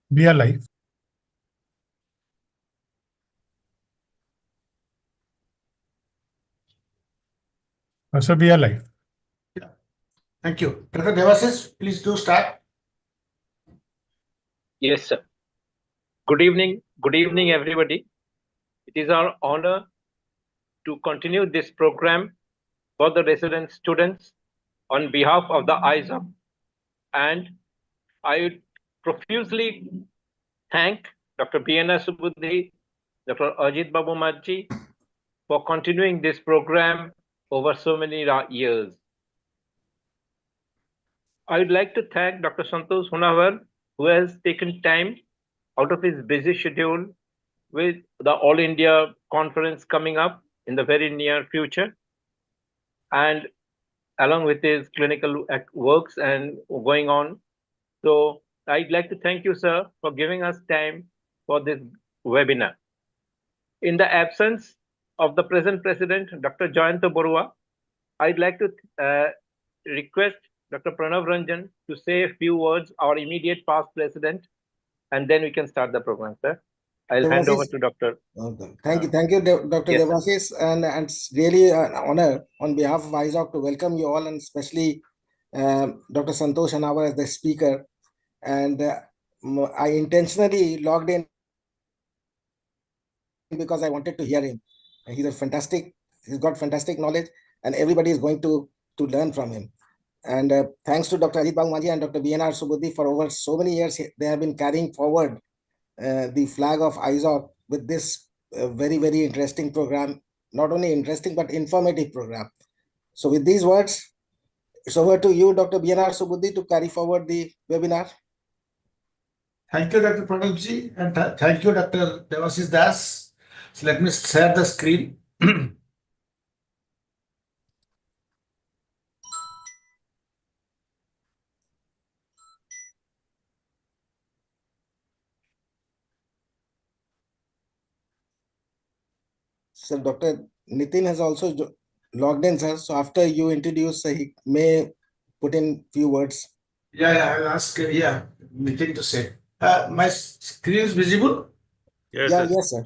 We are live. So we are live. Yeah. Thank you. Dr. Devasis, please do start. Yes, sir. Good evening, everybody. It is our honor to continue this program for the resident students on behalf of the EIZOC, and I would profusely thank Dr. B.N.R. Subudhi, Dr. Ajit Babu Majji for continuing this program over so many years. I would like to thank Dr. Santosh Hunawar, who has taken time out of his busy schedule with the All India conference coming up in the very near future, and along with his clinical works and going on. So I'd like to thank you, sir, for giving us time for this webinar. In the absence of the present president, Dr. Jayanta Borua, I'd like to request Dr. Pranav Ranjan to say a few words, our immediate past president, and then we can start the program, sir. I'll hand over to Dr. Okay. Thank you, Dr. Yes, Devasis, and it's really an honor on behalf of EIZOC to welcome you all, and especially Dr. Santosh Hunawar as the speaker. And I intentionally logged in because I wanted to hear him. He's got fantastic knowledge, and everybody is going to learn from him. And thanks to Dr. Ajit Babu Majji and Dr. B.N.R. Subudhi for over so many years, they have been carrying forward the flag of EIZOC with this very, very interesting program. Not only interesting, but informative program. So with these words, it's over to you, Dr. B.N.R. Subudhi, to carry forward the webinar. Thank you, Dr. Pranabji, and thank you, Dr. Devasis Das. So let me share the screen. So Dr. Nitin has also logged in, sir. So after you introduce, he may put in few words. Yeah, I'll ask, Nitin to say. My screen is visible? Yes, sir.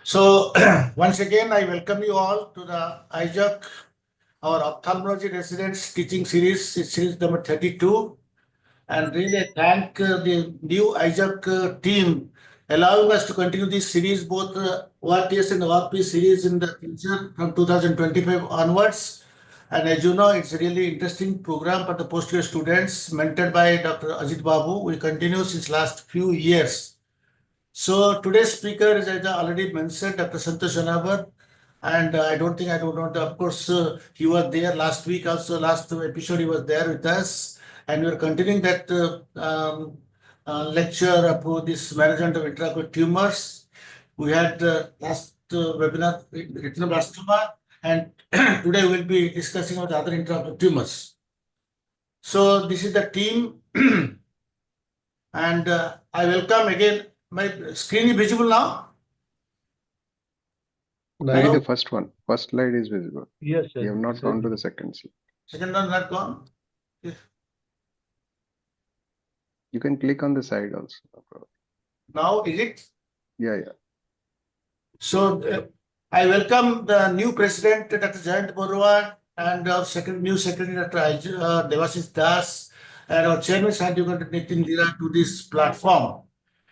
So once again, I welcome you all to the EIZOC, our ophthalmology residence teaching series number 32. And really I thank the new EIZOC team allowing us to continue this series, both ORTS and ORP series in the future from 2025 onwards. And as you know, it's a really interesting program for the postgraduate students mentored by Dr. Ajit Babu. We continue since last few years. So today's speaker is, as I already mentioned, Dr. Santosh Hunawar. And I don't know, of course, he was there last week also, last episode he was there with us. And we're continuing that lecture about this management of intraocular tumors. We had last webinar, retinoblastoma, and today we'll be discussing about other intraocular tumors. So this is the team, and I welcome again. My screen is visible now? Only the first one. First slide is visible. Yes, sir. You have not gone to the second slide. Second one not gone? Yes. You can click on the side also. Now is it? Yeah. So I welcome the new president, Dr. Jayant Borua, and our new secretary, Dr. Devasis Das, and our chairman, Dr. Nitin Lira, to this platform.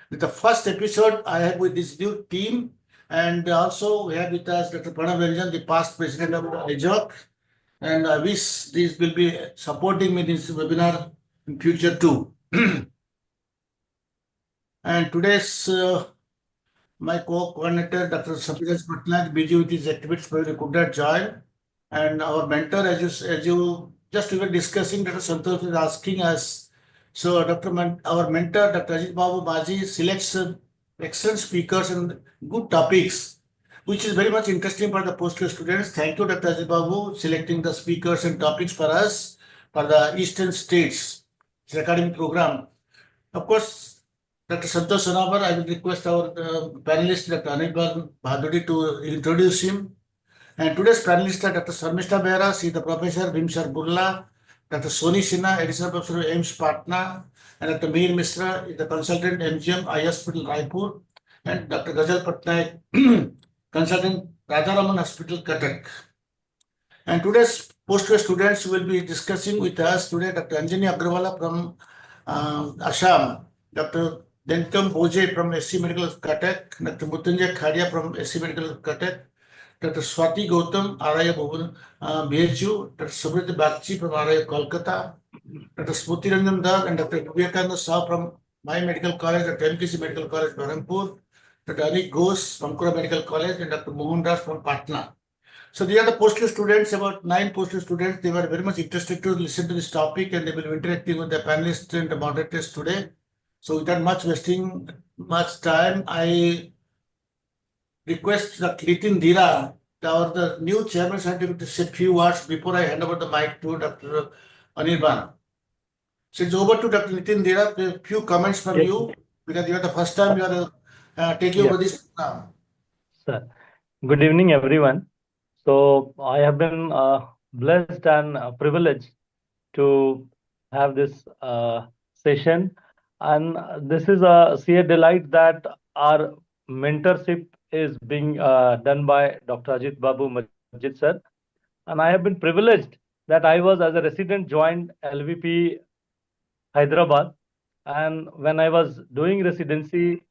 With the first episode I have with this new team, and also we have with us Dr. Pranav Ranjan, the past president of EIZOC, and I wish this will be supporting me in this webinar in future too. And today's my co-coordinator, Dr. Sapiraj Patnaik, busy with his activities, probably could not join. And our mentor, as you just we were discussing, Dr. Santosh is asking us. So our mentor, Dr. Ajit Babu Majji, selects excellent speakers and good topics, which is very much interesting for the postgraduate students. Thank you, Dr. Ajit Babu, selecting the speakers and topics for us for the Eastern States. It's an academic program. Of course, Dr. Santosh Hunawar, I will request our panelist, Dr. Anil Bhaduri, to introduce him. And today's panelists are Dr. Sarmishta Behra, she is the professor, Vimshar Burla, Dr. Soni Sinha, Additional Professor of AIMS Patna, and Dr. Mir Misra is the consultant MGM Eye Hospital Raipur, and Dr. Gajal Patnaik, consultant Radharaman Hospital Cuttack. And today's postgrad students will be discussing with us today Dr. Anjani Agrawala from Assam, Dr. Denkam Boje from SC Medical Cuttack, Dr. Mutunjay Khadia from SC Medical Cuttack, Dr. Swati Gautam, RIA BHU, Dr. Subrit Bagchi from RIA Kolkata, Dr. Smruti Ranjan Dag and Dr. Vivekananda Saw from My Medical College, Dr. MKC Medical College, Berhampur, Dr. Anik Ghosh from Kura Medical College, and Dr. Mohan Das from Patna. So they are the postgrad students, about 9 postgrad students. They were very much interested to listen to this topic, and they will be interacting with the panelists and the moderators today. So without much wasting much time, I request Dr. Nitin Dhira, the new chairman scientific, to say a few words before I hand over the mic to Dr. Anirban. So it's over to Dr. Nitin Dhira. A few comments from you, because you are the first time you are taking over this program. Sir, good evening, everyone. So I have been blessed and privileged to have this session, and this is a sheer delight that our mentorship is being done by Dr. Ajit Babu Majid sir, and I have been privileged that I was as a resident joined LVP Hyderabad, and when I was doing residency,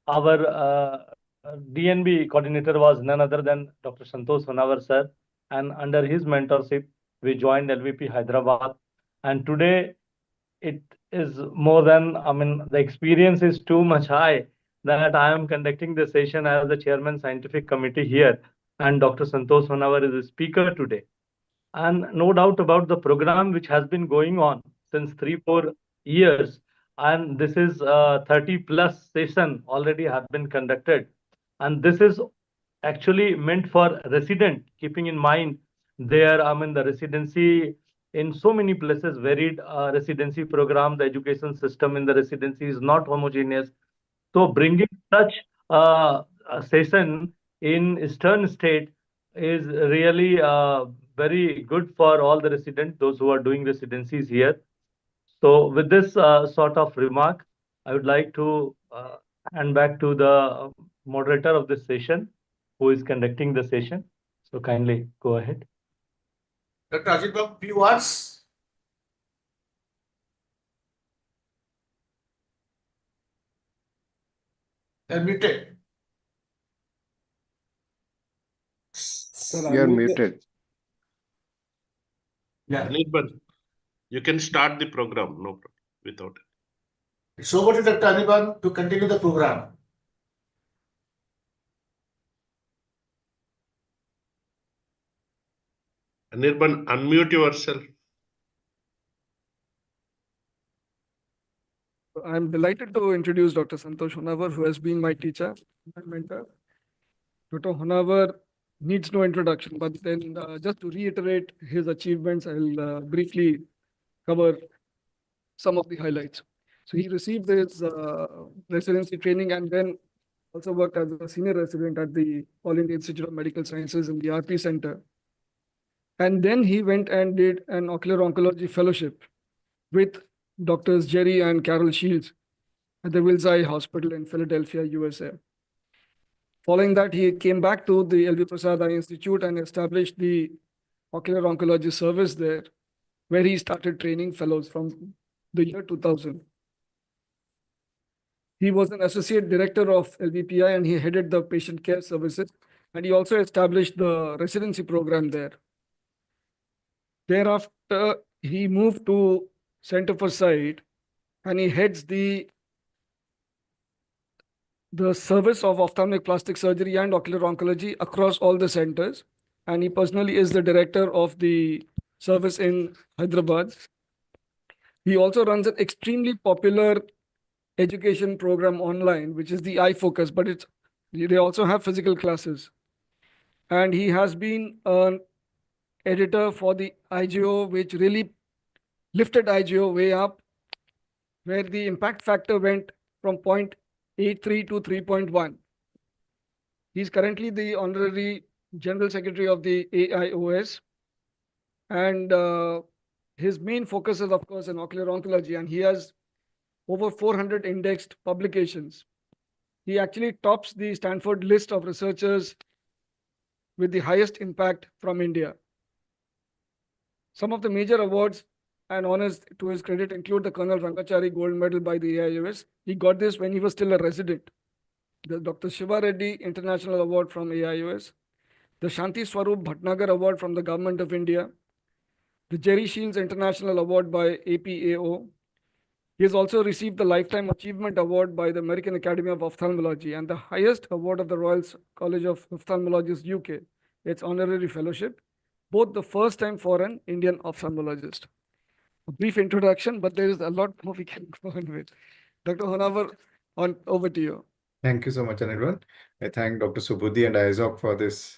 our DNB coordinator was none other than Dr. Santosh Honawar sir, and under his mentorship, we joined LVP Hyderabad. And today, it is more than, the experience is too much high that I am conducting the session as the chairman scientific committee here, and Dr. Santosh Honawar is the speaker today. And no doubt about the program which has been going on since 3-4 years, and this is 30 plus session already have been conducted, and this is actually meant for resident, keeping in mind there the residency in so many places varied residency program. The education system in the residency is not homogeneous, so bringing such a session in eastern state is really very good for all the residents, those who are doing residencies here. So with this sort of remark, I would like to hand back to the moderator of this session, who is conducting the session. So kindly go ahead. Dr. Ajit Babu, few words. They're muted. Sir, You're unmute. muted. Yeah. Anirban, you can start the program, no problem, without it. It's over to Dr. Anirban to continue the program. Anirban, unmute yourself. I'm delighted to introduce Dr. Santosh Honawar, who has been my teacher, my mentor. Dr. Honawar needs no introduction, but then just to reiterate his achievements, I'll briefly cover some of the highlights. So he received his residency training and then also worked as a senior resident at the All India Institute of Medical Sciences in the RP Center. And then he went and did an ocular oncology fellowship with Doctors Jerry and Carol Shields at the Wills Eye Hospital in Philadelphia, USA. Following that, he came back to the LV Prasad Eye Institute and established the ocular oncology service there, where he started training fellows from the year 2000. He was an associate director of LVPI and he headed the patient care services, and he also established the residency program there. Thereafter, he moved to Center for Sight and he heads the service of ophthalmic plastic surgery and ocular oncology across all the centers. And he personally is the director of the service in Hyderabad. He also runs an extremely popular education program online, which is the Eye Focus, but they also have physical classes. And he has been an editor for the IGO, which really lifted IGO way up, where the impact factor went from 0.83 to 3.1. He's currently the honorary general secretary of the AIOS, and his main focus is, of course, in ocular oncology, and he has over 400 indexed publications. He actually tops the Stanford list of researchers with the highest impact from India. Some of the major awards and honors to his credit include the Colonel Rangachari Gold Medal by the AIOS. He got this when he was still a resident. The Dr. Shiva Reddy International Award from AIOS. The Shanti Swarup Bhatnagar Award from the Government of India. The Jerry Shields International Award by APAO. He has also received the Lifetime Achievement Award by the American Academy of Ophthalmology and the highest award of the Royal College of Ophthalmologists, UK. It's honorary fellowship, both the first time for an Indian ophthalmologist. A brief introduction, but there is a lot more we can go on with. Dr. Honavar, over to you. Thank you so much, Anirban. I thank Dr. Subudhi and EIZOC for this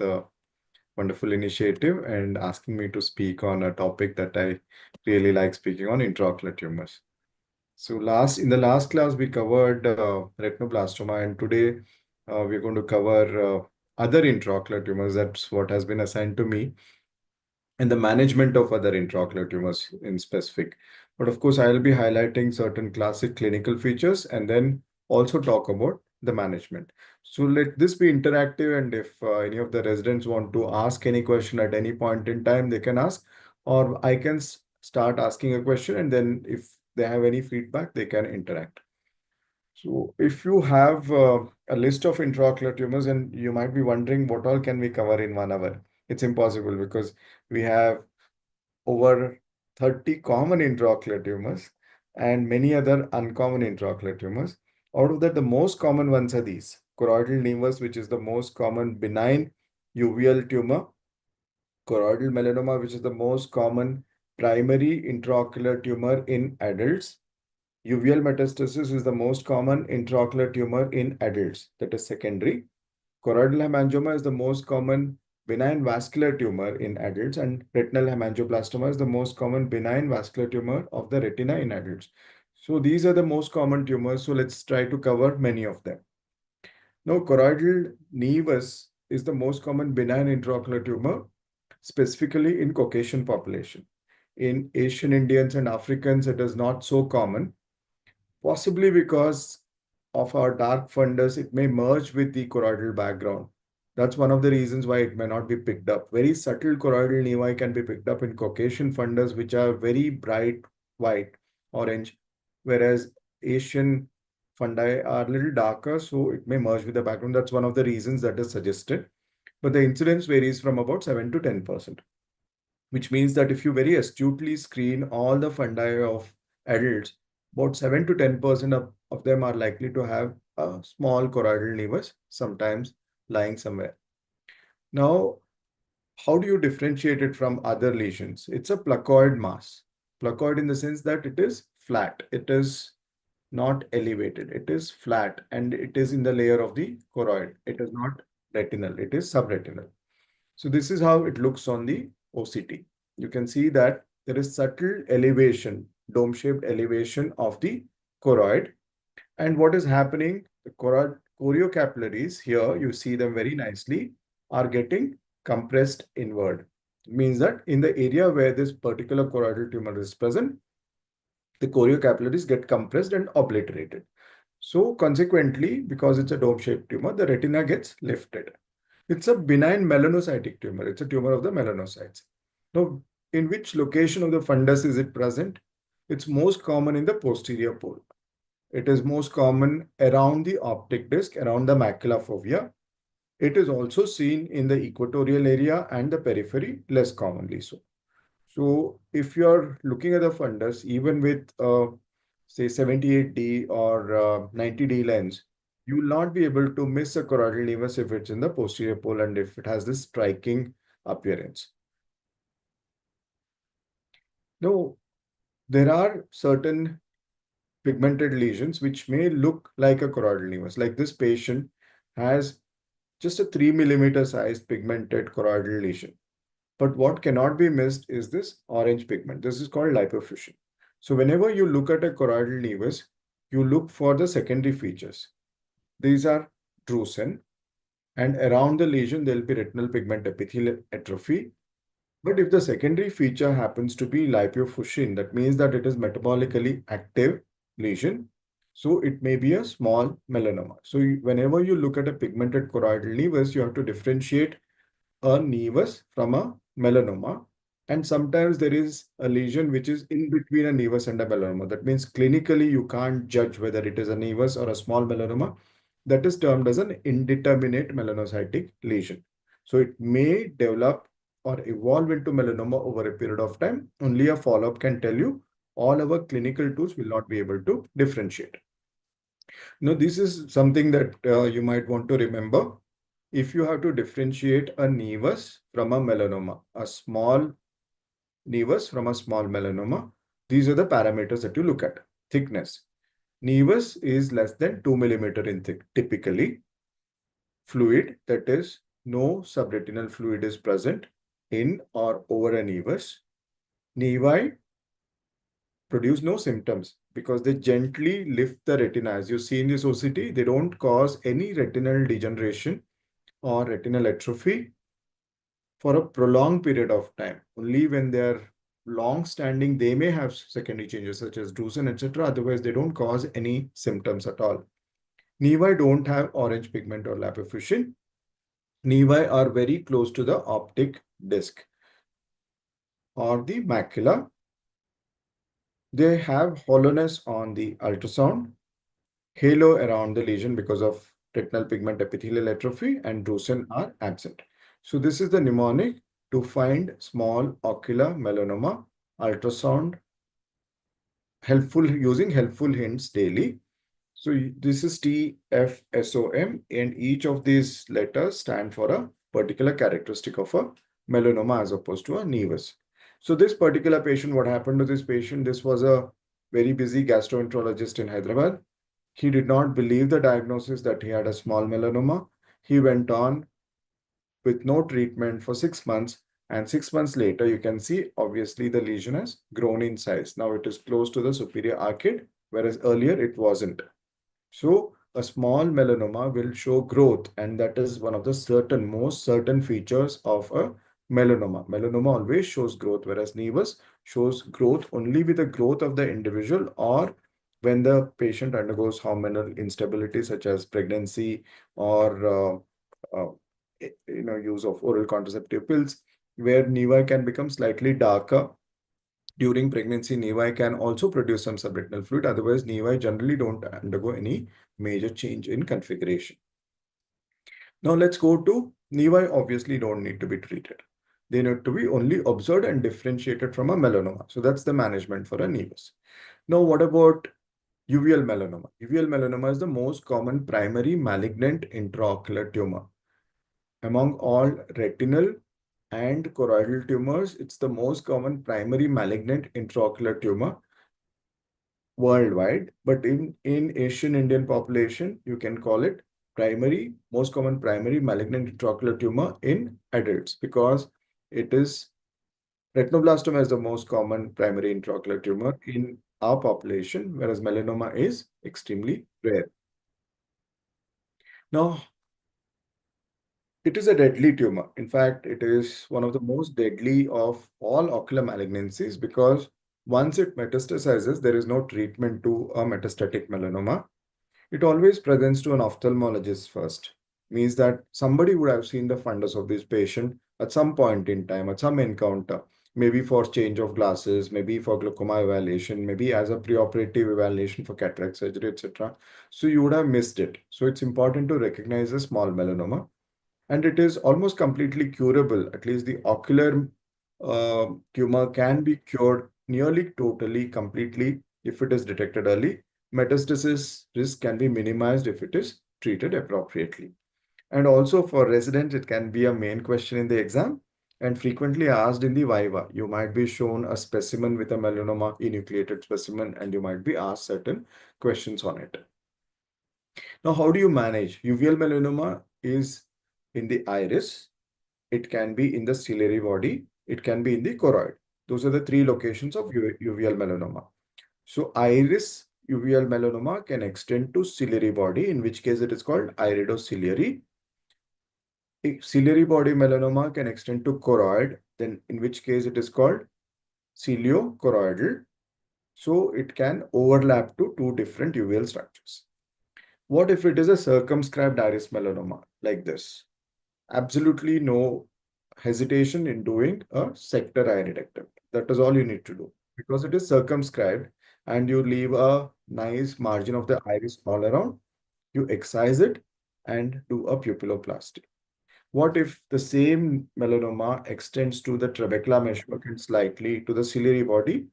wonderful initiative and asking me to speak on a topic that I really like speaking on, intraocular tumors. So in the last class, we covered retinoblastoma, and today we're going to cover other intraocular tumors. That's what has been assigned to me, and the management of other intraocular tumors in specific. But of course, I'll be highlighting certain classic clinical features and then also talk about the management. So let this be interactive, and if any of the residents want to ask any question at any point in time, they can ask, or I can start asking a question, and then if they have any feedback, they can interact. So if you have a list of intraocular tumors, and you might be wondering what all can we cover in 1 hour. It's impossible because we have over 30 common intraocular tumors and many other uncommon intraocular tumors. Out of that, the most common ones are these: choroidal nevus, which is the most common benign uveal tumor; choroidal melanoma, which is the most common primary intraocular tumor in adults; uveal metastasis is the most common intraocular tumor in adults, that is secondary; choroidal hemangioma is the most common benign vascular tumor in adults, and retinal hemangioblastoma is the most common benign vascular tumor of the retina in adults. So these are the most common tumors. So let's try to cover many of them. Now, choroidal nevus is the most common benign intraocular tumor, specifically in Caucasian population. In Asian Indians and Africans, it is not so common, possibly because of our dark fundus. It may merge with the choroidal background. That's one of the reasons why it may not be picked up. Very subtle choroidal nevi can be picked up in Caucasian fundus, which are very bright white, orange, whereas Asian fundi are a little darker, so it may merge with the background. That's one of the reasons that is suggested. But the incidence varies from about 7 to 10%, which means that if you very astutely screen all the fundi of adults, about 7 to 10% of them are likely to have a small choroidal nevus, sometimes lying somewhere. Now, how do you differentiate it from other lesions? It's a placoid mass. Placoid in the sense that it is flat. It is not elevated. It is flat, and it is in the layer of the choroid. It is not retinal. It is subretinal. So this is how it looks on the OCT. You can see that there is subtle elevation, dome-shaped elevation of the choroid. And what is happening? The choriocapillaries here, you see them very nicely, are getting compressed inward. It means that in the area where this particular choroidal tumor is present, the choriocapillaries get compressed and obliterated. So consequently, because it's a dome-shaped tumor, the retina gets lifted. It's a benign melanocytic tumor. It's a tumor of the melanocytes. Now, in which location of the fundus is it present? It's most common in the posterior pole. It is most common around the optic disc, around the macula fovea. It is also seen in the equatorial area and the periphery, less commonly so. So if you're looking at the fundus, even with say 78D or 90D lens, you will not be able to miss a choroidal nevus if it's in the posterior pole and if it has this striking appearance. Now, there are certain pigmented lesions which may look like a choroidal nevus. Like this patient has just a 3 millimeter size pigmented choroidal lesion. But what cannot be missed is this orange pigment. This is called lipofuscin. So whenever you look at a choroidal nevus, you look for the secondary features. These are drusen, and around the lesion, there will be retinal pigment epithelial atrophy. But if the secondary feature happens to be lipofuscin, that means that it is metabolically active lesion. So it may be a small melanoma. So whenever you look at a pigmented choroidal nevus, you have to differentiate a nevus from a melanoma. And sometimes there is a lesion which is in between a nevus and a melanoma. That means clinically you can't judge whether it is a nevus or a small melanoma. That is termed as an indeterminate melanocytic lesion. So it may develop or evolve into melanoma over a period of time. Only a follow-up can tell you. All our clinical tools will not be able to differentiate. Now, this is something that you might want to remember. If you have to differentiate a nevus from a melanoma, a small nevus from a small melanoma, these are the parameters that you look at. Thickness. Nevus is less than 2 millimeter in thick, typically. Fluid, that is, no subretinal fluid is present in or over a nevus. Nevi produce no symptoms because they gently lift the retina. As you see in this OCT, they don't cause any retinal degeneration or retinal atrophy for a prolonged period of time. Only when they are long-standing, they may have secondary changes such as drusen, etc. Otherwise, they don't cause any symptoms at all. Nevi don't have orange pigment or lipofuscin. Nevi are very close to the optic disc or the macula. They have hollowness on the ultrasound, halo around the lesion because of retinal pigment epithelial atrophy, and drusen are absent. So this is the mnemonic to find small ocular melanoma, ultrasound, using helpful hints daily. So this is TFSOM, and each of these letters stand for a particular characteristic of a melanoma as opposed to a nevus. So this particular patient, what happened to this patient? This was a very busy gastroenterologist in Hyderabad. He did not believe the diagnosis that he had a small melanoma. He went on with no treatment for 6 months. And 6 months later, you can see, obviously, the lesion has grown in size. Now it is close to the superior arcade, whereas earlier it wasn't. So a small melanoma will show growth, and that is one of the most certain features of a melanoma. Melanoma always shows growth, whereas nevus shows growth only with the growth of the individual or when the patient undergoes hormonal instability such as pregnancy or use of oral contraceptive pills, where nevi can become slightly darker. During pregnancy, nevi can also produce some subretinal fluid. Otherwise, nevi generally don't undergo any major change in configuration. Now let's go to nevi. Obviously don't need to be treated. They need to be only observed and differentiated from a melanoma. So that's the management for a nevus. Now what about uveal melanoma? Uveal melanoma is the most common primary malignant intraocular tumor. Among all retinal and choroidal tumors, it's the most common primary malignant intraocular tumor worldwide. But in Asian Indian population, you can call it most common primary malignant intraocular tumor in adults because it is retinoblastoma is the most common primary intraocular tumor in our population, whereas melanoma is extremely rare. Now, it is a deadly tumor. In fact, it is one of the most deadly of all ocular malignancies because once it metastasizes, there is no treatment to a metastatic melanoma. It always presents to an ophthalmologist first. Means that somebody would have seen the fundus of this patient at some point in time, at some encounter, maybe for change of glasses, maybe for glaucoma evaluation, maybe as a preoperative evaluation for cataract surgery, etc. So you would have missed it. So it's important to recognize a small melanoma. And it is almost completely curable. At least the ocular tumor can be cured nearly totally, completely if it is detected early. Metastasis risk can be minimized if it is treated appropriately. And also for residents, it can be a main question in the exam and frequently asked in the viva. You might be shown a specimen with a melanoma, enucleated specimen, and you might be asked certain questions on it. Now, how do you manage? Uveal melanoma is in the iris, it can be in the ciliary body, it can be in the choroid. Those are the three locations of uveal melanoma. So iris uveal melanoma can extend to ciliary body, in which case it is called iridociliary. Ciliary body melanoma can extend to choroid, then in which case it is called ciliocoroidal. So it can overlap to two different uveal structures. What if it is a circumscribed iris melanoma like this? Absolutely no hesitation in doing a sector iridectomy. That is all you need to do, because it is circumscribed and you leave a nice margin of the iris all around. You excise it and do a pupilloplasty. What if the same melanoma extends to the trabecula meshwork and slightly to the ciliary body?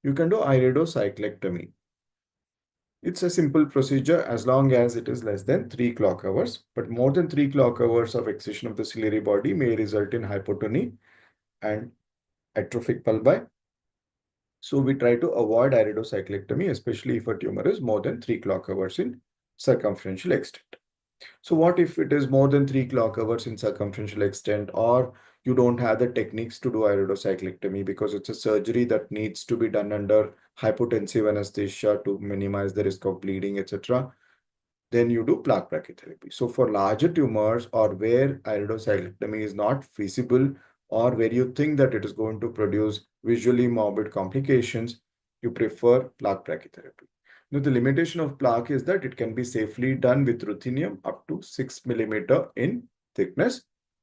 You can do iridocyclectomy. It's a simple procedure as long as it is less than 3 clock hours, but more than 3 clock hours of excision of the ciliary body may result in hypotony and atrophic pulbi. So we try to avoid iridocyclectomy, especially if a tumor is more than 3 clock hours in circumferential extent. So what if it is more than 3 clock hours in circumferential extent, or you don't have the techniques to do iridocyclectomy because it's a surgery that needs to be done under hypotensive anesthesia to minimize the risk of bleeding, etc. Then you do plaque brachytherapy. So for larger tumors or where iridocyclectomy is not feasible, or where you think that it is going to produce visually morbid complications, you prefer plaque brachytherapy. Now, the limitation of plaque is that it can be safely done with ruthenium up to 6 mm in thickness.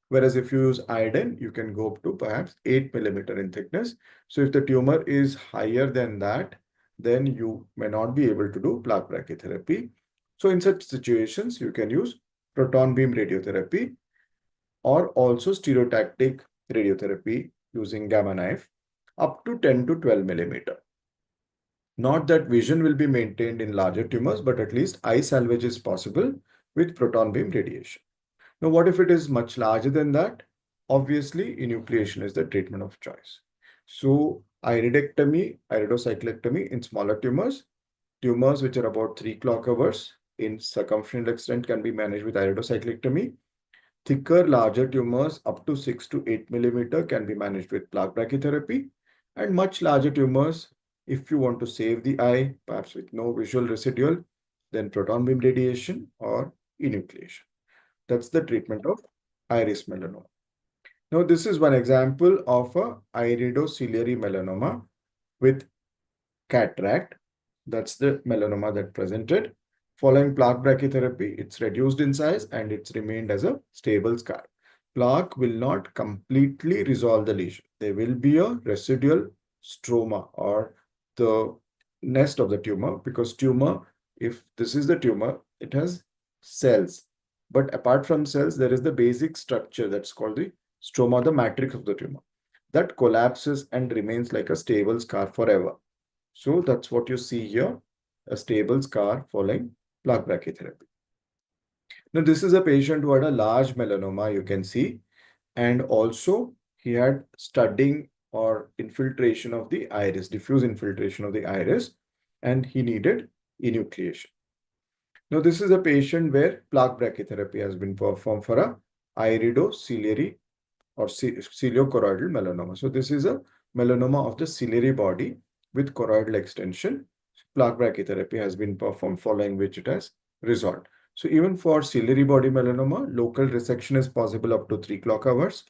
Whereas if you use iodine, you can go up to perhaps 8 mm in thickness. So if the tumor is higher than that, then you may not be able to do plaque brachytherapy. So in such situations, you can use proton beam radiotherapy or also stereotactic radiotherapy using gamma knife up to 10 to 12 mm. Not that vision will be maintained in larger tumors, but at least eye salvage is possible with proton beam radiation. Now, what if it is much larger than that? Obviously, enucleation is the treatment of choice. So iridectomy, iridocyclectomy in smaller tumors, tumors which are about 3 clock hours in circumferential extent can be managed with iridocyclectomy. Thicker, larger tumors up to 6 to 8 mm can be managed with plaque brachytherapy. And much larger tumors, if you want to save the eye, perhaps with no visual residual, then proton beam radiation or enucleation. That's the treatment of iris melanoma. Now, this is one example of a iridociliary melanoma with cataract. That's the melanoma that presented. Following plaque brachytherapy, it's reduced in size and it's remained as a stable scar. Plaque will not completely resolve the lesion. There will be a residual stroma or the nest of the tumor, because tumor, if this is the tumor, it has cells. But apart from cells, there is the basic structure that's called the stroma, the matrix of the tumor. That collapses and remains like a stable scar forever. So that's what you see here, a stable scar following plaque brachytherapy. Now, this is a patient who had a large melanoma, you can see, and also he had studding or infiltration of the iris, diffuse infiltration of the iris, and he needed enucleation. Now, this is a patient where plaque brachytherapy has been performed for a iridociliary or ciliocoroidal melanoma. So this is a melanoma of the ciliary body with choroidal extension. Plaque brachytherapy has been performed, following which it has resolved. So even for ciliary body melanoma, local resection is possible up to 3 clock hours.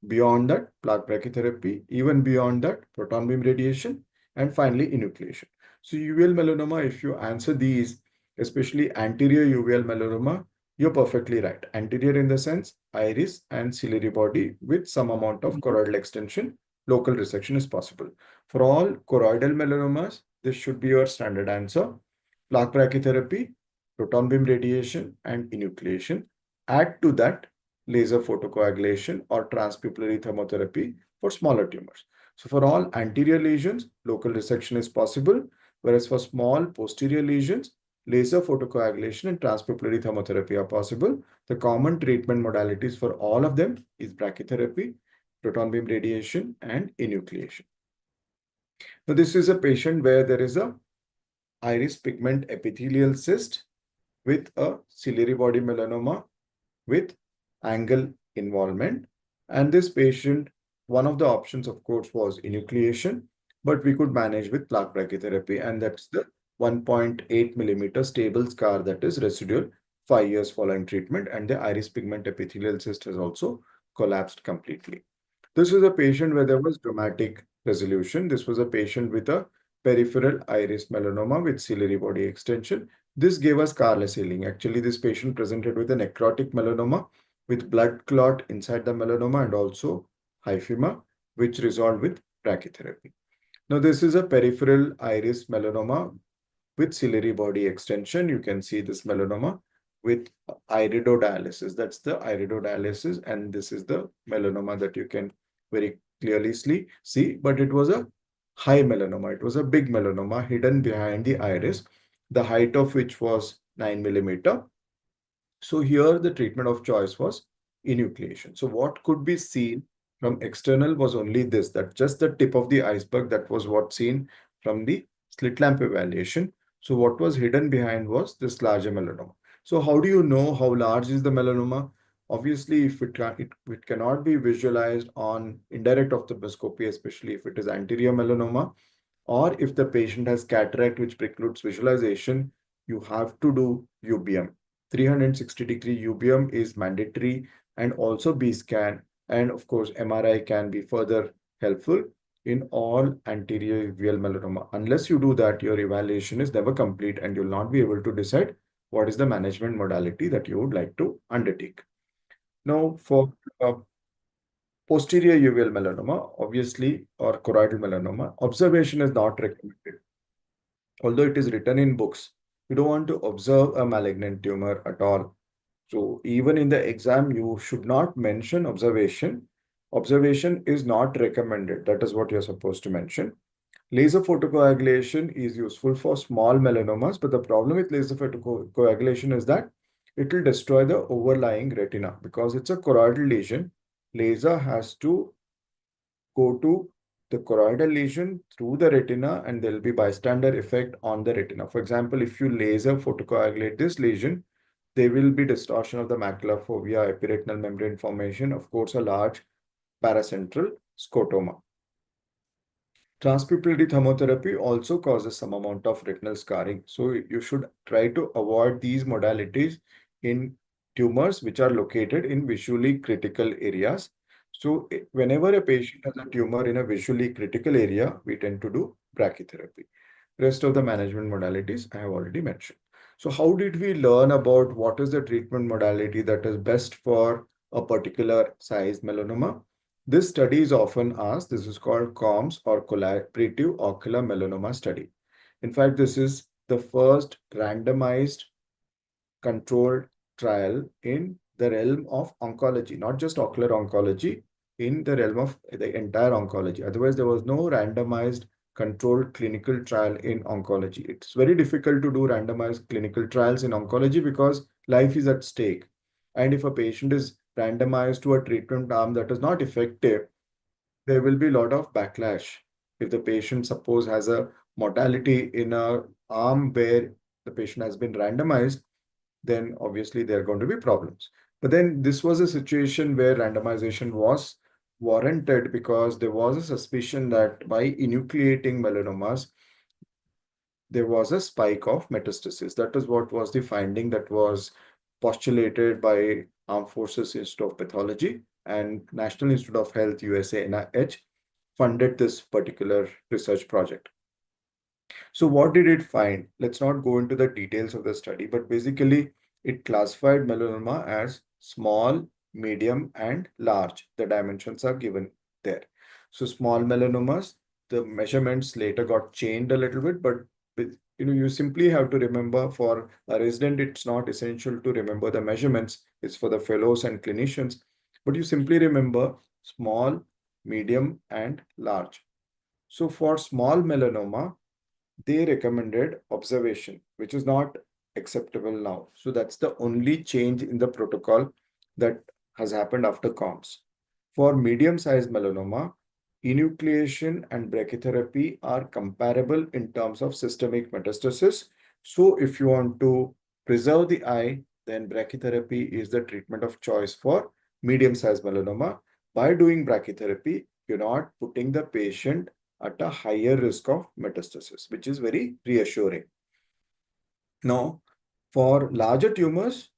Beyond that, plaque brachytherapy, even beyond that, proton beam radiation, and finally enucleation. So uveal melanoma, if you answer these, especially anterior uveal melanoma, you're perfectly right. Anterior in the sense, iris and ciliary body with some amount of choroidal extension, local resection is possible. For all choroidal melanomas, this should be your standard answer. Plaque brachytherapy, proton beam radiation, and enucleation. Add to that laser photocoagulation or transpupillary thermotherapy for smaller tumors. So for all anterior lesions, local resection is possible, whereas for small posterior lesions, laser photocoagulation and transpupillary thermotherapy are possible. The common treatment modalities for all of them is brachytherapy, proton beam radiation, and enucleation. Now, this is a patient where there is a iris pigment epithelial cyst with a ciliary body melanoma with angle involvement. And this patient, one of the options, of course, was enucleation, but we could manage with plaque brachytherapy, and that's the 1.8 mm stable scar that is residual 5 years following treatment, and the iris pigment epithelial cyst has also collapsed completely. This was a patient where there was dramatic resolution. This was a patient with a peripheral iris melanoma with ciliary body extension. This gave us scarless healing. Actually, this patient presented with a necrotic melanoma with blood clot inside the melanoma and also hyphema, which resolved with brachytherapy. Now, this is a peripheral iris melanoma with ciliary body extension. You can see this melanoma with iridodialysis. That's the iridodialysis, and this is the melanoma that you can very clearly see, but it was a high melanoma. It was a big melanoma hidden behind the iris, the height of which was 9 millimeter. So here the treatment of choice was enucleation. So what could be seen from external was only this, that just the tip of the iceberg. That was what seen from the slit lamp evaluation. So what was hidden behind was this larger melanoma. So how do you know how large is the melanoma? Obviously, if it cannot be visualized on indirect ophthalmoscopy, especially if it is anterior melanoma, or if the patient has cataract which precludes visualization, you have to do UBM. 360-degree UBM is mandatory, and also B scan, and of course MRI can be further helpful in all anterior uveal melanoma. Unless you do that, your evaluation is never complete and you'll not be able to decide what is the management modality that you would like to undertake. Now, for posterior uveal melanoma, obviously, or choroidal melanoma, observation is not recommended. Although it is written in books, you don't want to observe a malignant tumor at all. So even in the exam, you should not mention observation. Observation is not recommended. That is what you're supposed to mention. Laser photocoagulation is useful for small melanomas, but the problem with laser photocoagulation is that it will destroy the overlying retina because it's a choroidal lesion. Laser has to go to the choroidal lesion through the retina, and there will be bystander effect on the retina. For example, if you laser photocoagulate this lesion, there will be distortion of the macular fovea, epiretinal membrane formation, of course, a large paracentral scotoma. Transpupillary thermotherapy also causes some amount of retinal scarring. So you should try to avoid these modalities in tumors which are located in visually critical areas. So whenever a patient has a tumor in a visually critical area, we tend to do brachytherapy. Rest of the management modalities I have already mentioned. So how did we learn about what is the treatment modality that is best for a particular size melanoma? This study is often asked. This is called COMS, or Collaborative Ocular Melanoma Study. In fact, this is the first randomized controlled trial in the realm of oncology, not just ocular oncology, in the realm of the entire oncology. Otherwise, there was no randomized controlled clinical trial in oncology. It's very difficult to do randomized clinical trials in oncology because life is at stake. And if a patient is randomized to a treatment arm that is not effective, there will be a lot of backlash. If the patient, suppose, has a mortality in a arm where the patient has been randomized, then obviously there are going to be problems. But then this was a situation where randomization was warranted because there was a suspicion that by enucleating melanomas, there was a spike of metastasis. That is what was the finding that was postulated by Armed Forces Institute of Pathology and National Institute of Health, USA, NIH, funded this particular research project. So what did it find? Let's not go into the details of the study, but basically it classified melanoma as small, medium, and large. The dimensions are given there. So small melanomas, the measurements later got changed a little bit, but you simply have to remember, for a resident, it's not essential to remember the measurements. It's for the fellows and clinicians, but you simply remember small, medium, and large. So for small melanoma, they recommended observation, which is not acceptable now. So that's the only change in the protocol that has happened after COMS. For medium-sized melanoma, enucleation and brachytherapy are comparable in terms of systemic metastasis. So if you want to preserve the eye, then brachytherapy is the treatment of choice for medium-sized melanoma. By doing brachytherapy, you're not putting the patient at a higher risk of metastasis, which is very reassuring. Now, for larger tumors,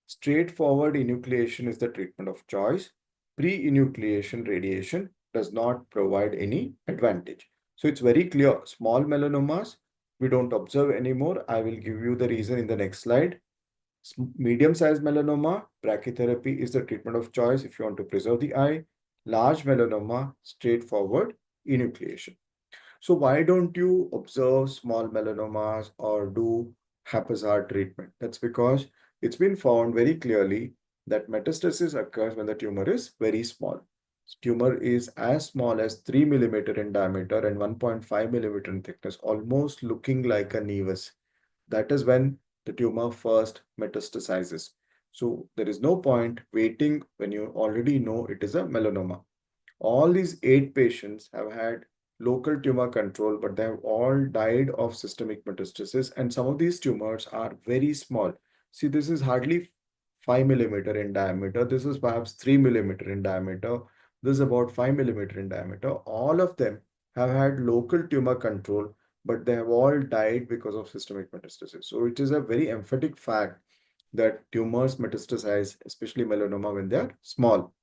straightforward enucleation is the treatment of choice. pre-enucleation radiation does not provide any advantage. So it's very clear, small melanomas, we don't observe anymore. I will give you the reason in the next slide. Medium-sized melanoma, brachytherapy is the treatment of choice if you want to preserve the eye. Large melanoma, straightforward enucleation. So why don't you observe small melanomas or do haphazard treatment? That's because it's been found very clearly that metastasis occurs when the tumor is very small. Tumor is as small as 3 millimeter in diameter and 1.5 millimeter in thickness, almost looking like a nevus. That is when the tumor first metastasizes. So there is no point waiting when you already know it is a melanoma. All these 8 patients have had local tumor control, but they have all died of systemic metastasis. And some of these tumors are very small. See, this is hardly 5 millimeter in diameter. This is perhaps 3 millimeter in diameter. This is about 5 millimeter in diameter. All of them have had local tumor control, but they have all died because of systemic metastasis. So it is a very emphatic fact that tumors metastasize, especially melanoma, when they are small.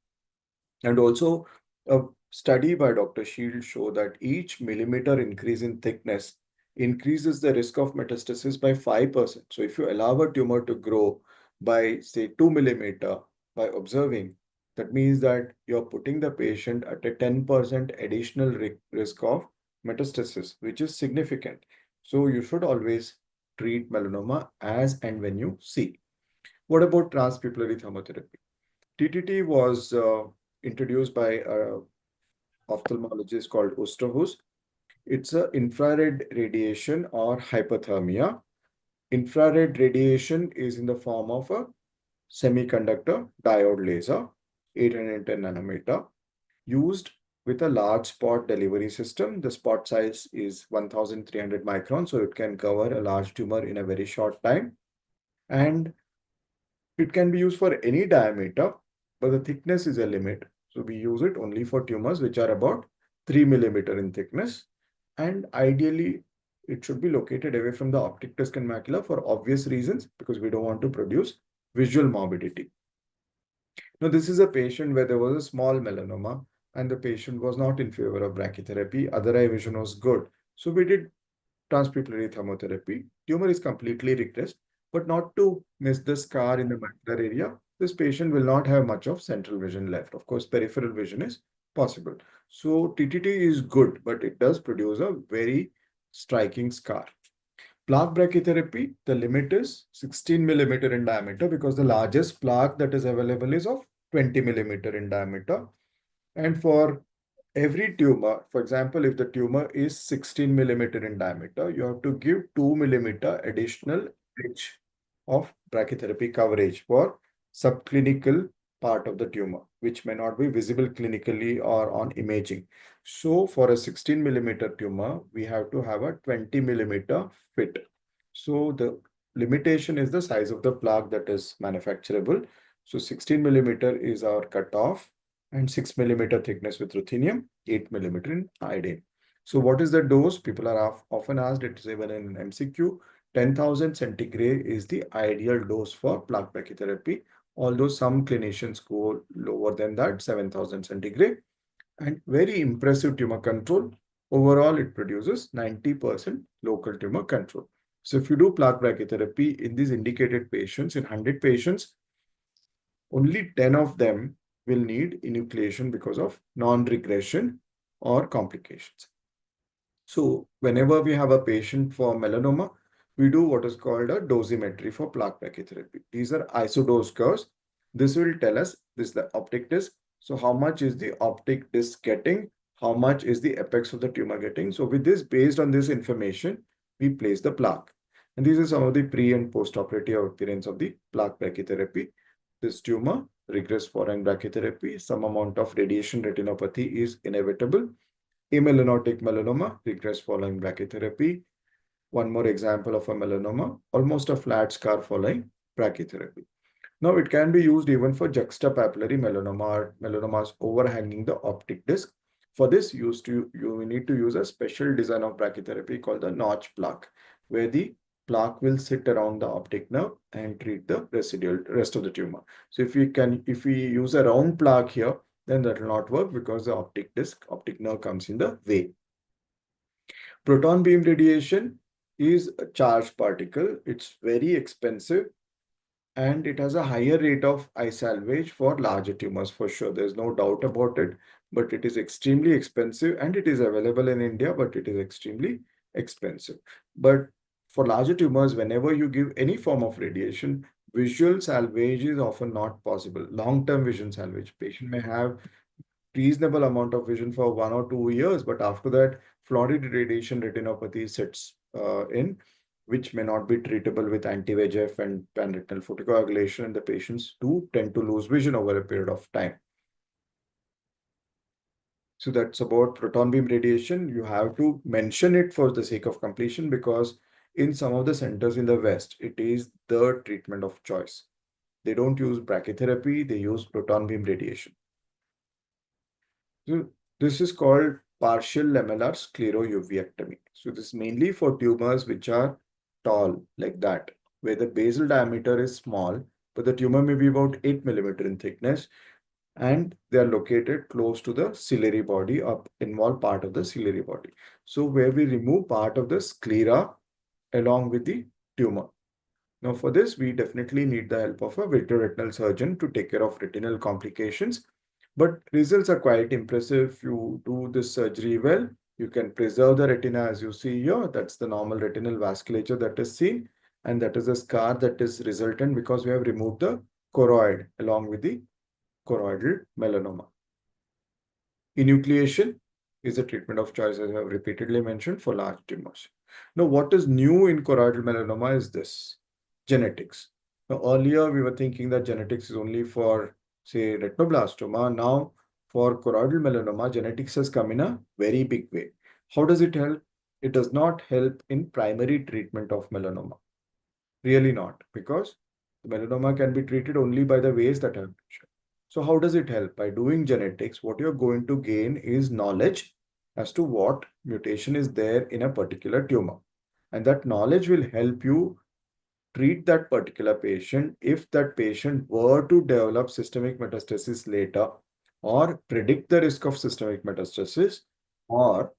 And also, a study by Dr. Shield showed that each millimeter increase in thickness increases the risk of metastasis by 5%. So if you allow a tumor to grow by, say, 2 millimeter by observing, that means that you're putting the patient at a 10% additional risk of metastasis, which is significant. So you should always treat melanoma as and when you see. What about transpupillary thermotherapy? TTT was introduced by an ophthalmologist called Osterhus. It's an infrared radiation or hypothermia. Infrared radiation is in the form of a semiconductor diode laser, 810 nanometer, used with a large spot delivery system. The spot size is 1300 microns, so it can cover a large tumor in a very short time. And it can be used for any diameter, but the thickness is a limit. So we use it only for tumors which are about 3 millimeter in thickness. And ideally, it should be located away from the optic disc and macula for obvious reasons, because we don't want to produce visual morbidity. Now, this is a patient where there was a small melanoma and the patient was not in favor of brachytherapy. Other eye vision was good. So we did transpupillary thermotherapy. Tumor is completely regressed, but not to miss the scar in the macular area. This patient will not have much of central vision left. Of course, peripheral vision is possible. So TTT is good, but it does produce a very striking scar. Plaque brachytherapy, the limit is 16 millimeter in diameter because the largest plaque that is available is of 20 millimeter in diameter. And for every tumor, for example, if the tumor is 16 millimeter in diameter, you have to give 2 millimeter additional edge of brachytherapy coverage for subclinical part of the tumor, which may not be visible clinically or on imaging. So for a 16 millimeter tumor, we have to have a 20 millimeter fit. So the limitation is the size of the plaque that is manufacturable. So 16 millimeter is our cutoff, and 6 millimeter thickness with ruthenium, 8 millimeter in iodine. So what is the dose? People are often asked, it is even in MCQ. 10,000 centigrade is the ideal dose for plaque brachytherapy, although some clinicians go lower than that, 7,000 centigrade. And very impressive tumor control. Overall, it produces 90% local tumor control. So if you do plaque brachytherapy in these indicated patients, in 100 patients, only 10 of them will need enucleation because of non-regression or complications. So whenever we have a patient for melanoma, we do what is called a dosimetry for plaque brachytherapy. These are isodose curves. This will tell us, this is the optic disc. So how much is the optic disc getting? How much is the apex of the tumor getting? So with this, based on this information, we place the plaque. And these are some of the pre and post-operative appearance of the plaque brachytherapy. This tumor, regress following brachytherapy, some amount of radiation retinopathy is inevitable. Amelanotic melanoma, regress following brachytherapy. One more example of a melanoma, almost a flat scar following brachytherapy. Now it can be used even for juxtapapillary melanoma or melanomas overhanging the optic disc. For this, you need to use a special design of brachytherapy called the notch plaque, where the plaque will sit around the optic nerve and treat the rest of the tumor. So if we use a round plaque here, then that will not work because the optic nerve comes in the way. Proton beam radiation is a charged particle. It's very expensive and it has a higher rate of eye salvage for larger tumors for sure. There's no doubt about it, but it is extremely expensive and it is available in India, but it is extremely expensive. But for larger tumors, whenever you give any form of radiation, visual salvage is often not possible. Long-term vision salvage. Patient may have reasonable amount of vision for 1 or 2 years, but after that, fluorid radiation retinopathy sets in, which may not be treatable with anti-VEGF and pan-retinal photocoagulation, and the patients do tend to lose vision over a period of time. So that's about proton beam radiation. You have to mention it for the sake of completion because in some of the centers in the West, it is the treatment of choice. They don't use brachytherapy, they use proton beam radiation. So this is called partial lamellar sclerouvectomy. So this is mainly for tumors which are tall like that, where the basal diameter is small, but the tumor may be about 8 millimeter in thickness, and they are located close to the ciliary body or involve part of the ciliary body. So where we remove part of the sclera along with the tumor. Now for this, we definitely need the help of a vitreoretinal surgeon to take care of retinal complications. But results are quite impressive. If you do this surgery well, you can preserve the retina as you see here. That's the normal retinal vasculature that is seen. And that is a scar that is resultant because we have removed the choroid along with the choroidal melanoma. Enucleation is a treatment of choice, as I have repeatedly mentioned, for large tumors. Now, what is new in choroidal melanoma is this: genetics. Now, earlier we were thinking that genetics is only for, say, retinoblastoma. Now, for choroidal melanoma, genetics has come in a very big way. How does it help? It does not help in primary treatment of melanoma. Really not, because the melanoma can be treated only by the ways that I have mentioned. So how does it help? By doing genetics, what you're going to gain is knowledge as to what mutation is there in a particular tumor. And that knowledge will help you treat that particular patient if that patient were to develop systemic metastasis later, or predict the risk of systemic metastasis, or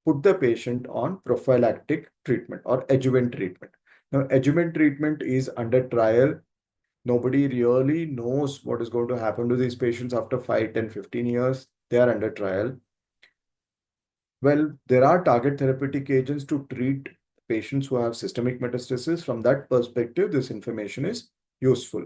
put the patient on prophylactic treatment or adjuvant treatment. Now, adjuvant treatment is under trial. Nobody really knows what is going to happen to these patients after 5, 10, 15 years. They are under trial. Well, there are target therapeutic agents to treat patients who have systemic metastasis. From that perspective, this information is useful.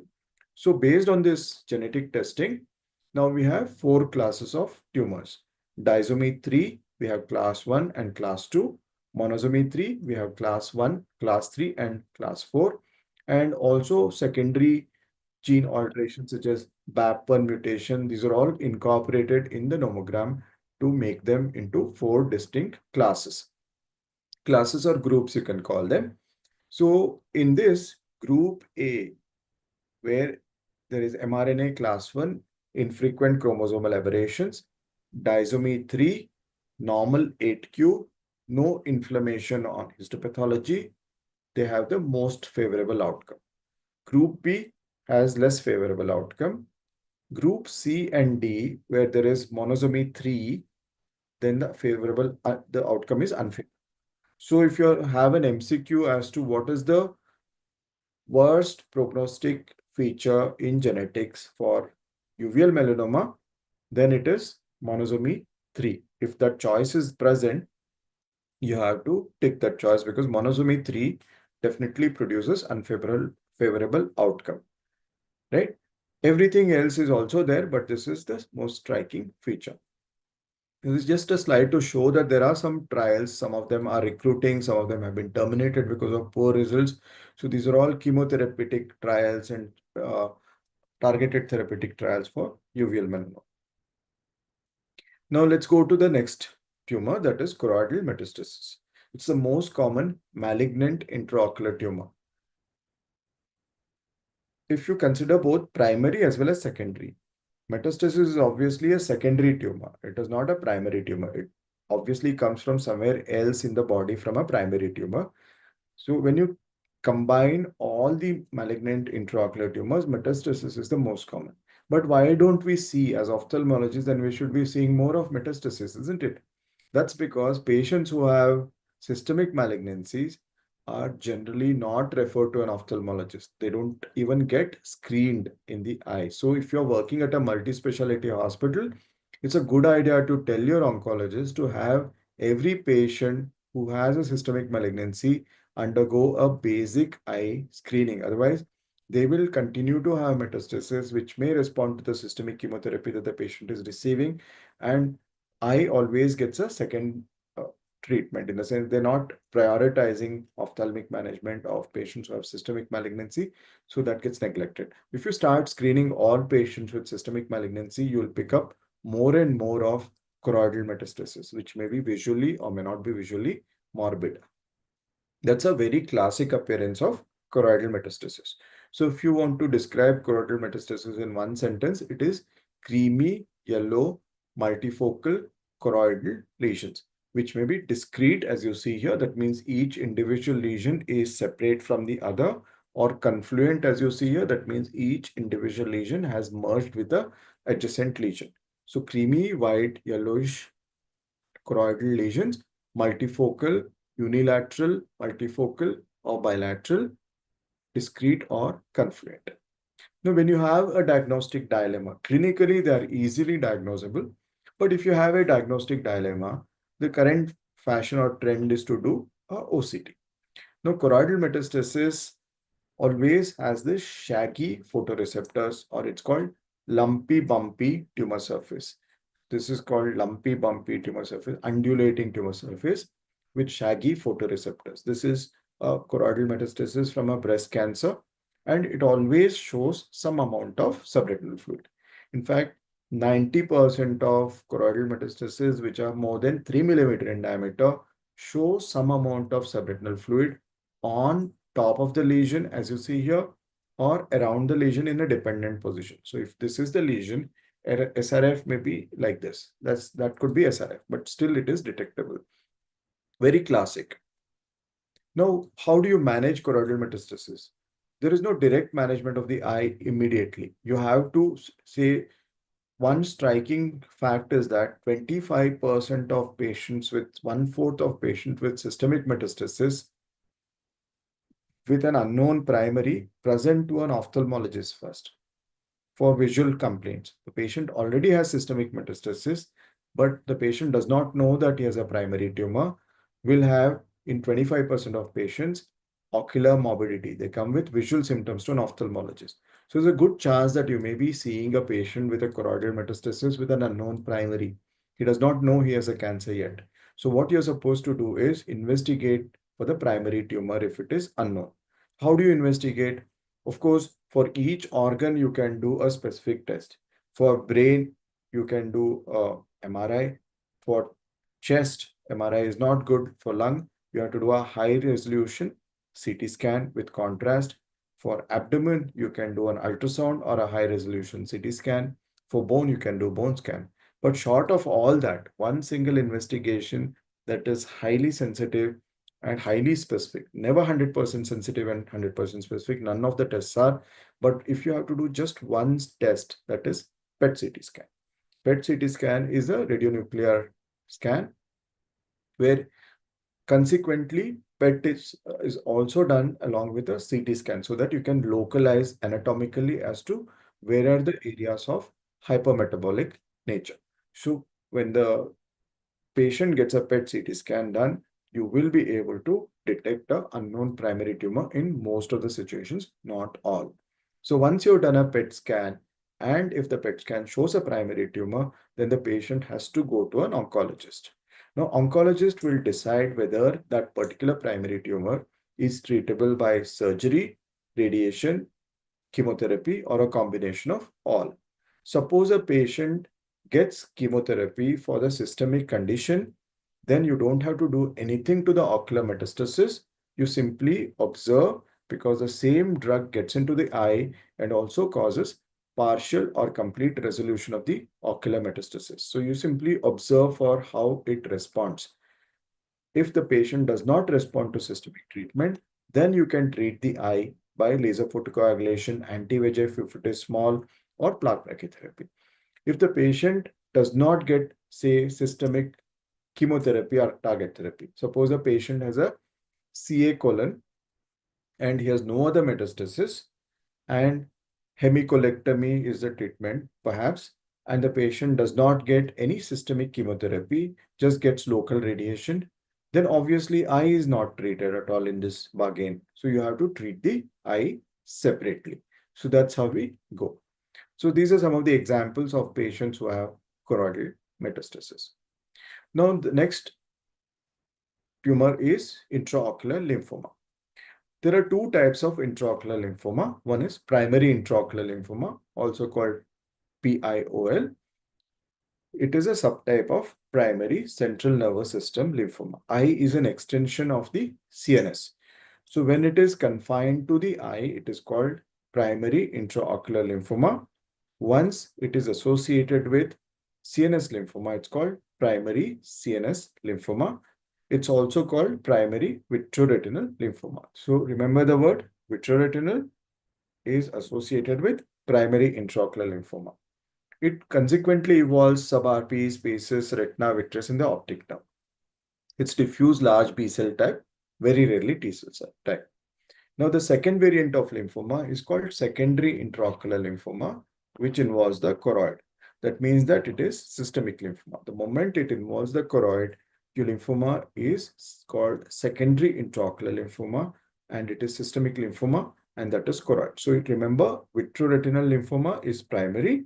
So based on this genetic testing, now we have 4 classes of tumors. Disomy 3, we have class 1 and class 2. Monosomy 3, we have class 1, class 3 and class 4. And also secondary gene alterations such as BAP1 mutation. These are all incorporated in the nomogram to make them into 4 distinct classes. Classes or groups, you can call them. So in this group A, where there is mRNA class 1, infrequent chromosomal aberrations, disomy 3, normal 8q, no inflammation on histopathology, they have the most favorable outcome. Group B has less favorable outcome. Group C and D, where there is monosomy 3, then the outcome is unfavorable. So if you have an MCQ as to what is the worst prognostic feature in genetics for uveal melanoma, then it is monosomy 3. If that choice is present, you have to take that choice because monosomy 3 definitely produces unfavorable outcome, right? Everything else is also there, but this is the most striking feature. This is just a slide to show that there are some trials. Some of them are recruiting, some of them have been terminated because of poor results. So these are all chemotherapeutic trials and targeted therapeutic trials for uveal melanoma. Now let's go to the next tumor, that is choroidal metastasis. It's the most common malignant intraocular tumor. If you consider both primary as well as secondary, metastasis is obviously a secondary tumor. It is not a primary tumor. It obviously comes from somewhere else in the body from a primary tumor. So when you combine all the malignant intraocular tumors, metastasis is the most common. But why don't we see, as ophthalmologists, then we should be seeing more of metastasis, isn't it? That's because patients who have systemic malignancies are generally not referred to an ophthalmologist. They don't even get screened in the eye. So if you're working at a multi-specialty hospital, it's a good idea to tell your oncologist to have every patient who has a systemic malignancy undergo a basic eye screening. Otherwise, they will continue to have metastasis, which may respond to the systemic chemotherapy that the patient is receiving. And eye always gets a second treatment, in the sense they're not prioritizing ophthalmic management of patients who have systemic malignancy. So that gets neglected. If you start screening all patients with systemic malignancy, you'll pick up more and more of choroidal metastasis, which may be visually or may not be visually morbid. That's a very classic appearance of choroidal metastasis. So if you want to describe choroidal metastasis in one sentence, it is creamy yellow multifocal choroidal lesions, which may be discrete, as you see here. That means each individual lesion is separate from the other, or confluent, as you see here. That means each individual lesion has merged with the adjacent lesion. So creamy white yellowish choroidal lesions, multifocal, unilateral, multifocal, or bilateral, discrete or confluent. Now, when you have a diagnostic dilemma, clinically they are easily diagnosable. But if you have a diagnostic dilemma, the current fashion or trend is to do a OCT. Now, choroidal metastasis always has this shaggy photoreceptors, or it's called lumpy bumpy tumor surface. This is called lumpy bumpy tumor surface, undulating tumor surface with shaggy photoreceptors. This is a choroidal metastasis from a breast cancer, and it always shows some amount of subretinal fluid. In fact, 90% of choroidal metastases which are more than 3 millimeter in diameter show some amount of subretinal fluid on top of the lesion, as you see here, or around the lesion in a dependent position. So if this is the lesion, SRF may be like this. That could be SRF, but still it is detectable. Very classic. Now, how do you manage choroidal metastasis? There is no direct management of the eye immediately. You have to say, one striking fact is that 25% of patients with 1/4 of patients with systemic metastasis with an unknown primary present to an ophthalmologist first for visual complaints. The patient already has systemic metastasis, but the patient does not know that he has a primary tumor, will have in 25% of patients ocular morbidity. They come with visual symptoms to an ophthalmologist. So there's a good chance that you may be seeing a patient with a choroidal metastasis with an unknown primary. He does not know he has a cancer yet. So what you're supposed to do is investigate for the primary tumor if it is unknown. How do you investigate? Of course, for each organ, you can do a specific test. For brain, you can do a MRI. For chest, MRI is not good. For lung, you have to do a high resolution CT scan with contrast. For abdomen, you can do an ultrasound or a high resolution CT scan. For bone, you can do bone scan. But short of all that, one single investigation that is highly sensitive and highly specific, never 100% sensitive and 100% specific, none of the tests are. But if you have to do just one test, that is PET CT scan. PET CT scan is a radionuclear scan where consequently PET is also done along with a CT scan, so that you can localize anatomically as to where are the areas of hypermetabolic nature. So when the patient gets a PET CT scan done, you will be able to detect an unknown primary tumor in most of the situations, not all. So once you've done a PET scan, and if the PET scan shows a primary tumor, then the patient has to go to an oncologist. Now, oncologist will decide whether that particular primary tumor is treatable by surgery, radiation, chemotherapy, or a combination of all. Suppose a patient gets chemotherapy for the systemic condition, then you don't have to do anything to the ocular metastasis. You simply observe, because the same drug gets into the eye and also causes partial or complete resolution of the ocular metastasis. So you simply observe for how it responds. If the patient does not respond to systemic treatment, then you can treat the eye by laser photocoagulation, anti-VEGF if it is small, or plaque brachytherapy. If the patient does not get, say, systemic chemotherapy or target therapy, suppose a patient has a CA colon and he has no other metastasis, and hemicolectomy is the treatment, perhaps, and the patient does not get any systemic chemotherapy, just gets local radiation, then obviously eye is not treated at all in this bargain. So you have to treat the eye separately. So that's how we go. So these are some of the examples of patients who have choroidal metastasis. Now the next tumor is intraocular lymphoma. There are two types of intraocular lymphoma. One is primary intraocular lymphoma, also called PIOL. It is a subtype of primary central nervous system lymphoma. Eye is an extension of the CNS. So when it is confined to the eye, it is called primary intraocular lymphoma. Once it is associated with CNS lymphoma, it's called primary CNS lymphoma. It's also called primary vitreoretinal lymphoma. So remember the word vitreoretinal is associated with primary intraocular lymphoma. It consequently involves sub-RPE spaces, retina, vitreous in the optic nerve. It's diffuse large B cell type, very rarely T cell type. Now the second variant of lymphoma is called secondary intraocular lymphoma, which involves the choroid. That means that it is systemic lymphoma. The moment it involves the choroid, your lymphoma is called secondary intraocular lymphoma, and it is systemic lymphoma, and that is choroid. So remember, vitreoretinal lymphoma is primary,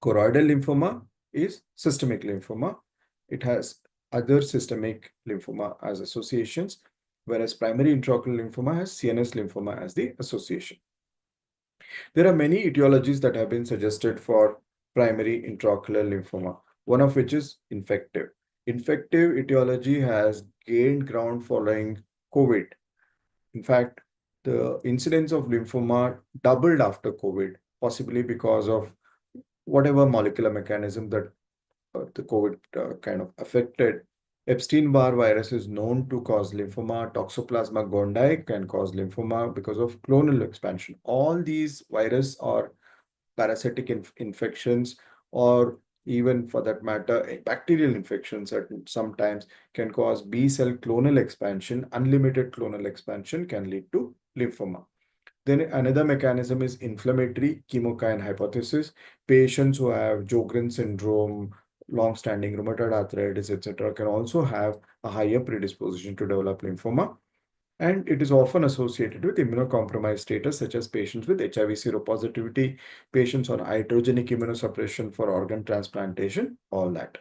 choroidal lymphoma is systemic lymphoma. It has other systemic lymphoma as associations, whereas primary intraocular lymphoma has CNS lymphoma as the association. There are many etiologies that have been suggested for primary intraocular lymphoma, one of which is infective. Infective etiology has gained ground following COVID. In fact, the incidence of lymphoma doubled after COVID, possibly because of whatever molecular mechanism that the COVID kind of affected. Epstein-Barr virus is known to cause lymphoma. Toxoplasma gondii can cause lymphoma because of clonal expansion. All these virus or parasitic infections, or even for that matter, bacterial infections sometimes can cause B cell clonal expansion. Unlimited clonal expansion can lead to lymphoma. Then another mechanism is inflammatory chemokine hypothesis. Patients who have Sjogren's syndrome, long-standing rheumatoid arthritis, etc., can also have a higher predisposition to develop lymphoma. And it is often associated with immunocompromised status, such as patients with HIV seropositivity, patients on iatrogenic immunosuppression for organ transplantation, all that.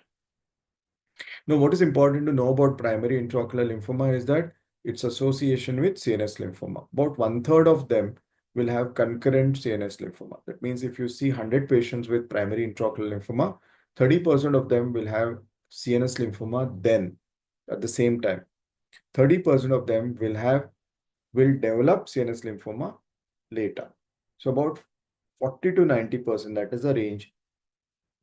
Now, what is important to know about primary intraocular lymphoma is that its association with CNS lymphoma. About 1/3 of them will have concurrent CNS lymphoma. That means if you see 100 patients with primary intraocular lymphoma, 30% of them will have CNS lymphoma then at the same time. 30% of them will develop CNS lymphoma later. So about 40 to 90%, that is the range,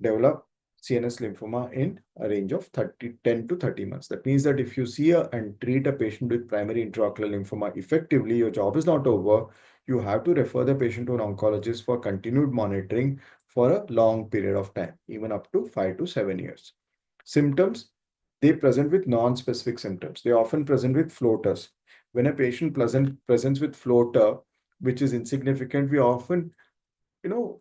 develop CNS lymphoma in a range of 10 to 30 months. That means that if you see and treat a patient with primary intraocular lymphoma effectively, your job is not over. You have to refer the patient to an oncologist for continued monitoring for a long period of time, even up to 5 to 7 years. Symptoms, they present with non-specific symptoms. They often present with floaters. When a patient presents with floater, which is insignificant, we often,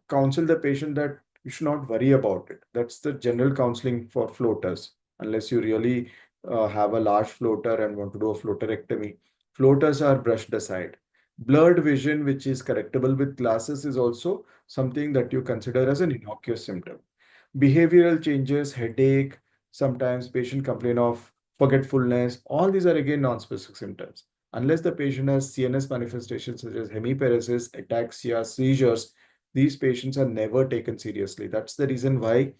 counsel the patient that you should not worry about it. That's the general counseling for floaters, unless you really have a large floater and want to do a floaterectomy. Floaters are brushed aside. Blurred vision, which is correctable with glasses, is also something that you consider as an innocuous symptom. Behavioral changes, headache, sometimes patient complain of forgetfulness. All these are again non-specific symptoms. Unless the patient has CNS manifestations such as hemiparesis, ataxia, seizures, these patients are never taken seriously. That's the reason why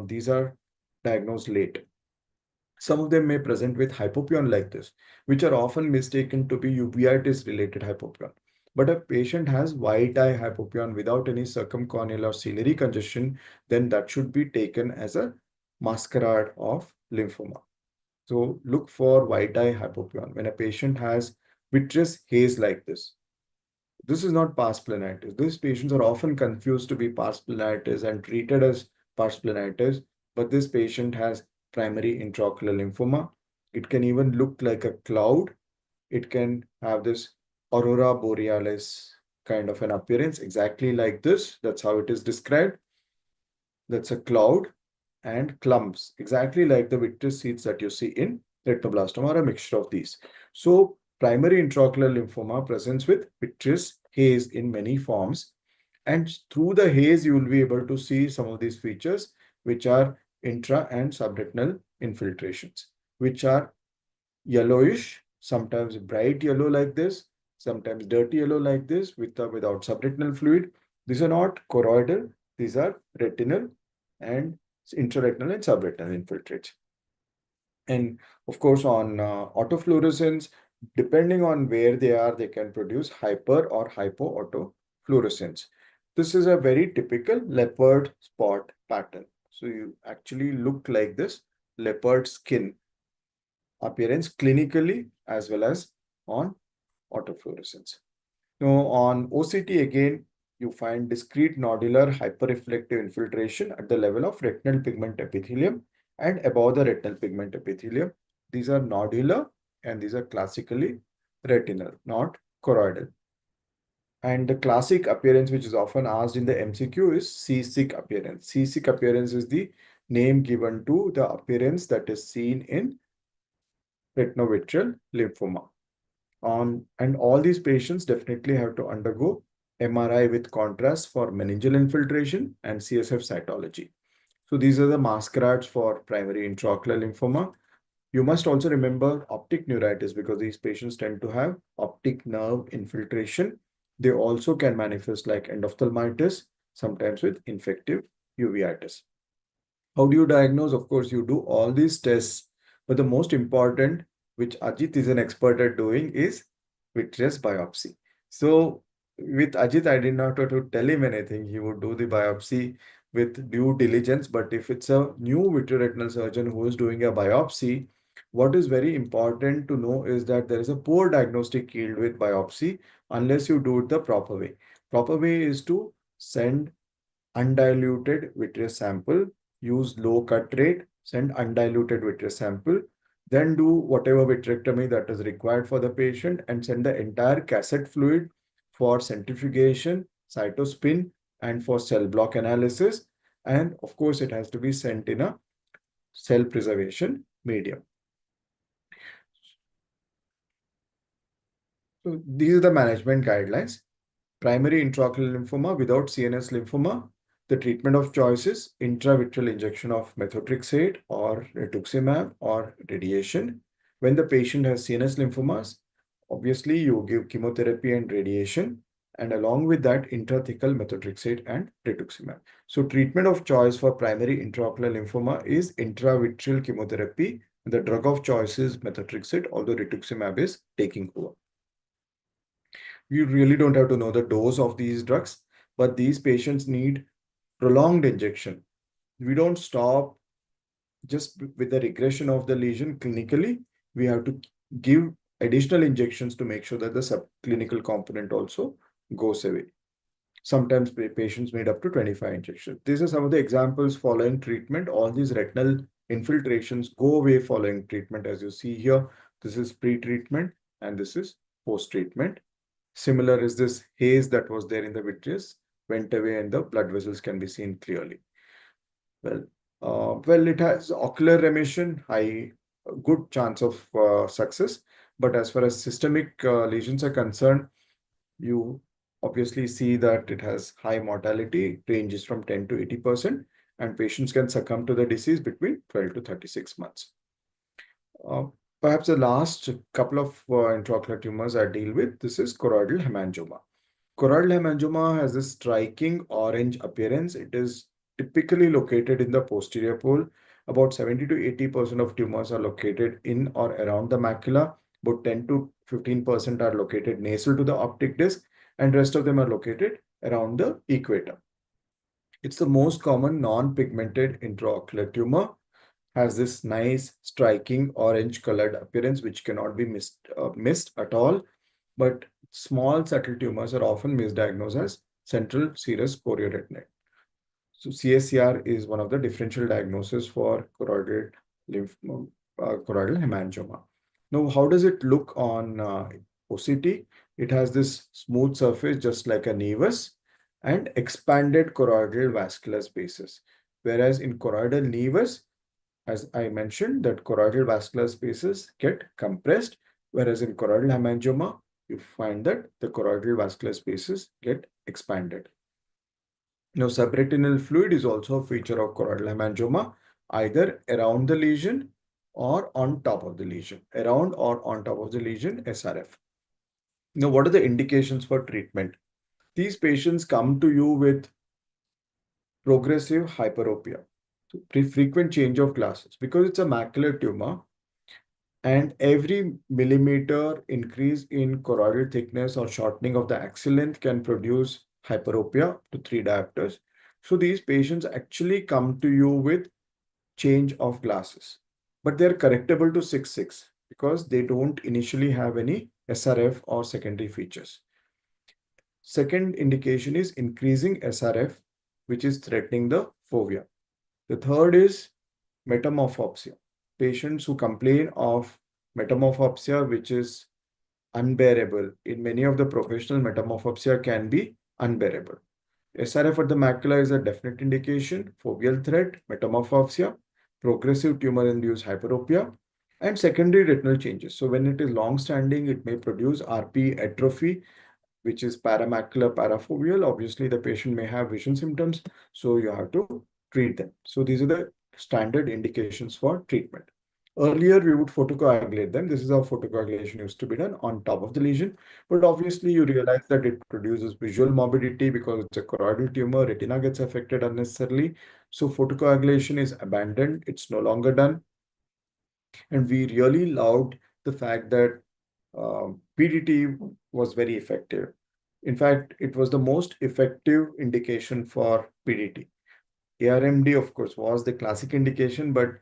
these are diagnosed late. Some of them may present with hypopyon like this, which are often mistaken to be uveitis-related hypopyon. But a patient has white eye hypopyon without any circumcorneal or ciliary congestion, then that should be taken as a masquerade of lymphoma. So look for white eye hypopyon when a patient has vitreous haze like this. This is not pars planitis. These patients are often confused to be pars planitis and treated as pars planitis, but this patient has primary intraocular lymphoma. It can even look like a cloud. It can have this aurora borealis kind of an appearance, exactly like this. That's how it is described. That's a cloud and clumps, exactly like the vitreous seeds that you see in retinoblastoma, or a mixture of these. So primary intraocular lymphoma presents with vitreous haze in many forms. And through the haze, you will be able to see some of these features, which are intra and subretinal infiltrations, which are yellowish, sometimes bright yellow like this, sometimes dirty yellow like this, with or without subretinal fluid. These are not choroidal, these are retinal and intraretinal and subretinal infiltrates. And of course, on autofluorescence, depending on where they are, they can produce hyper or hypoautofluorescence. This is a very typical leopard spot pattern. So you actually look like this leopard skin appearance clinically as well as on autofluorescence. Now, on OCT again, you find discrete nodular hyperreflective infiltration at the level of retinal pigment epithelium and above the retinal pigment epithelium. These are nodular and these are classically retinal, not choroidal. And the classic appearance, which is often asked in the MCQ, is seasick appearance. Seasick appearance is the name given to the appearance that is seen in retinovitrial lymphoma. And all these patients definitely have to undergo MRI with contrast for meningeal infiltration and CSF cytology. So these are the masquerades for primary intraocular lymphoma. You must also remember optic neuritis, because these patients tend to have optic nerve infiltration. They also can manifest like endophthalmitis, sometimes with infective uveitis. How do you diagnose? Of course, you do all these tests, but the most important, which Ajit is an expert at doing, is vitreous biopsy. So with Ajit, I did not have to tell him anything. He would do the biopsy with due diligence. But if it's a new vitreoretinal surgeon who is doing a biopsy, what is very important to know is that there is a poor diagnostic yield with biopsy unless you do it the proper way. Proper way is to send undiluted vitreous sample, use low cut rate, send undiluted vitreous sample, then do whatever vitrectomy that is required for the patient and send the entire cassette fluid for centrifugation, cytospin, and for cell block analysis. And of course, it has to be sent in a cell preservation medium. So these are the management guidelines. Primary intraocular lymphoma without CNS lymphoma, the treatment of choice is intravitreal injection of methotrexate or rituximab or radiation. When the patient has CNS lymphomas, obviously you give chemotherapy and radiation, and along with that, intrathecal methotrexate and rituximab. So treatment of choice for primary intraocular lymphoma is intravitreal chemotherapy. The drug of choice is methotrexate, although rituximab is taking over. You really don't have to know the dose of these drugs, but these patients need prolonged injection. We don't stop just with the regression of the lesion clinically. We have to give additional injections to make sure that the subclinical component also goes away. Sometimes patients need up to 25 injections. These are some of the examples following treatment. All these retinal infiltrations go away following treatment. As you see here, this is pre-treatment and this is post-treatment. Similar is this haze that was there in the vitreous, went away and the blood vessels can be seen clearly. Well, it has ocular remission, good chance of success. But as far as systemic lesions are concerned, you obviously see that it has high mortality, ranges from 10 to 80%, and patients can succumb to the disease between 12 to 36 months. Perhaps the last couple of intraocular tumors I deal with, this is choroidal hemangioma. Choroidal hemangioma has a striking orange appearance. It is typically located in the posterior pole. About 70 to 80% of tumors are located in or around the macula. About 10 to 15% are located nasal to the optic disc, and rest of them are located around the equator. It's the most common non-pigmented intraocular tumor. Has this nice striking orange colored appearance which cannot be missed at all. But small subtle tumors are often misdiagnosed as central serous chorioretinite. So CSCR is one of the differential diagnoses for choroidal choroidal hemangioma. Now, how does it look on OCT? It has this smooth surface just like a nevus and expanded choroidal vascular spaces. Whereas in choroidal nevus, as I mentioned, that choroidal vascular spaces get compressed, whereas in choroidal hemangioma, you find that the choroidal vascular spaces get expanded. Now, subretinal fluid is also a feature of choroidal hemangioma, either around the lesion or on top of the lesion. Around or on top of the lesion, SRF. Now, what are the indications for treatment? These patients come to you with progressive hyperopia, so frequent change of glasses, because it's a macular tumor, and every millimeter increase in choroidal thickness or shortening of the axial length can produce hyperopia to 3 diopters. So these patients actually come to you with change of glasses, but they're correctable to 6/6 because they don't initially have any SRF or secondary features. Second indication is increasing SRF, which is threatening the fovea. The third is metamorphopsia. Patients who complain of metamorphopsia, which is unbearable. In many of the professional, metamorphopsia can be unbearable. SRF at the macula is a definite indication, foveal threat, metamorphopsia, progressive tumor-induced hyperopia, and secondary retinal changes. So when it is long-standing, it may produce RP atrophy, which is paramacular parafoveal. Obviously, the patient may have vision symptoms, so you have to treat them. So these are the standard indications for treatment. Earlier, we would photocoagulate them. This is how photocoagulation used to be done on top of the lesion. But obviously, you realize that it produces visual morbidity because it's a choroidal tumor. Retina gets affected unnecessarily. So photocoagulation is abandoned. It's no longer done. And we really loved the fact that PDT was very effective. In fact, it was the most effective indication for PDT. ARMD, of course, was the classic indication, but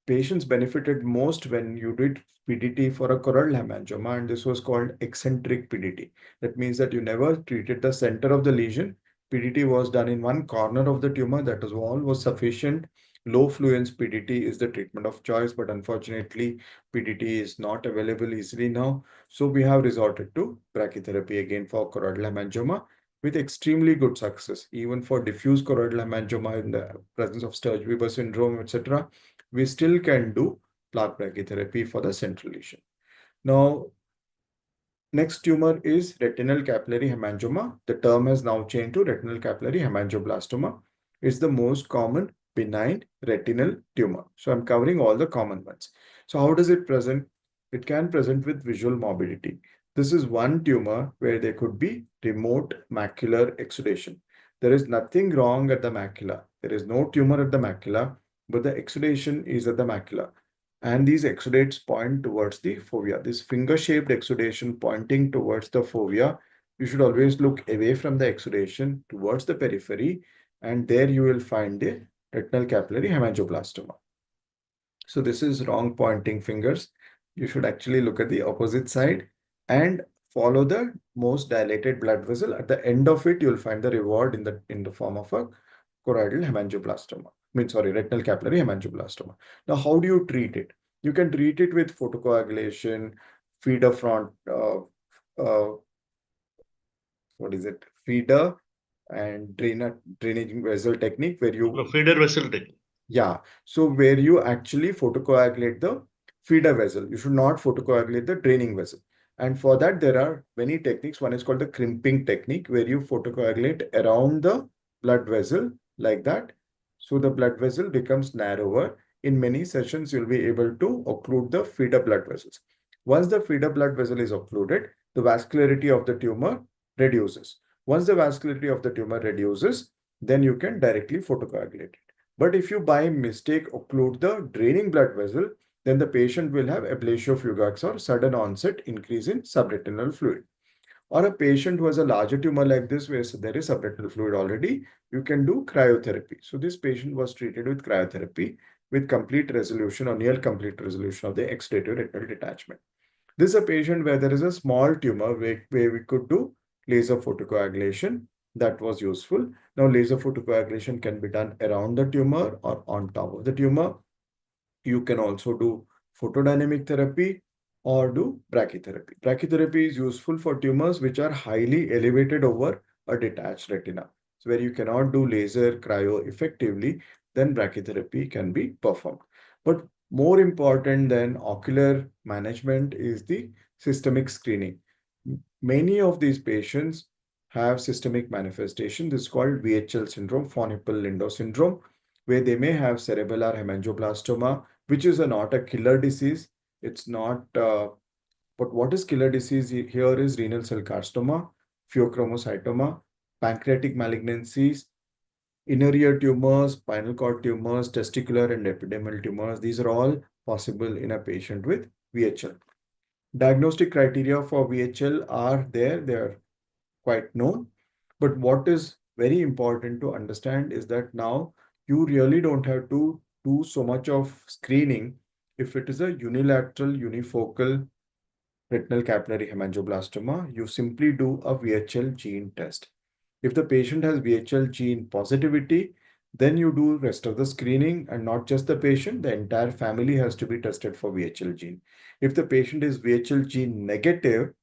patients benefited most when you did PDT for a choroidal hemangioma, and this was called eccentric PDT. That means that you never treated the center of the lesion. PDT was done in one corner of the tumor. That was sufficient. Low fluence PDT is the treatment of choice, but unfortunately, PDT is not available easily now. So we have resorted to brachytherapy again for choroidal hemangioma with extremely good success. Even for diffuse choroidal hemangioma in the presence of Sturge-Weber syndrome, etc., we still can do plaque brachytherapy for the central lesion. Now, next tumor is retinal capillary hemangioma. The term has now changed to retinal capillary hemangioblastoma. It's the most common benign retinal tumor. So I'm covering all the common ones. So how does it present? It can present with visual morbidity. This is one tumor where there could be remote macular exudation. There is nothing wrong at the macula. There is no tumor at the macula, but the exudation is at the macula. And these exudates point towards the fovea. This finger-shaped exudation pointing towards the fovea, you should always look away from the exudation towards the periphery, and there you will find the retinal capillary hemangioblastoma. So this is wrong pointing fingers. You should actually look at the opposite side and follow the most dilated blood vessel. At the end of it, you'll find the reward in the form of a choroidal hemangioblastoma. Retinal capillary hemangioblastoma. Now, how do you treat it? You can treat it with photocoagulation, feeder front, feeder and drainage vessel technique where you... Feeder vessel technique. Yeah. So where you actually photocoagulate the feeder vessel. You should not photocoagulate the draining vessel. And for that, there are many techniques. One is called the crimping technique, where you photocoagulate around the blood vessel like that. So the blood vessel becomes narrower. In many sessions, you'll be able to occlude the feeder blood vessels. Once the feeder blood vessel is occluded, the vascularity of the tumor reduces. Once the vascularity of the tumor reduces, then you can directly photocoagulate it. But if you by mistake occlude the draining blood vessel, then the patient will have ablatio fugax or sudden onset increase in subretinal fluid. Or a patient who has a larger tumor like this, where there is subretinal fluid already, you can do cryotherapy. So this patient was treated with cryotherapy with complete resolution or near complete resolution of the exudative retinal detachment. This is a patient where there is a small tumor where we could do laser photocoagulation. That was useful. Now, laser photocoagulation can be done around the tumor or on top of the tumor. You can also do photodynamic therapy or do brachytherapy. Brachytherapy is useful for tumors which are highly elevated over a detached retina. So where you cannot do laser cryo effectively, then brachytherapy can be performed. But more important than ocular management is the systemic screening. Many of these patients have systemic manifestation. This is called VHL syndrome, von Hippel-Lindau syndrome, where they may have cerebellar hemangioblastoma, which is not a killer disease. It's not, but what is killer disease here is renal cell carcinoma, pheochromocytoma, pancreatic malignancies, inner ear tumors, spinal cord tumors, testicular and epidermal tumors. These are all possible in a patient with VHL. Diagnostic criteria for VHL are there. They are quite known. But what is very important to understand is that now you really don't have to do so much of screening if it is a unilateral unifocal retinal capillary hemangioblastoma. You simply do a VHL gene test. If the patient has VHL gene positivity, then you do rest of the screening, and not just the patient, the entire family has to be tested for VHL gene. If the patient is VHL gene negative,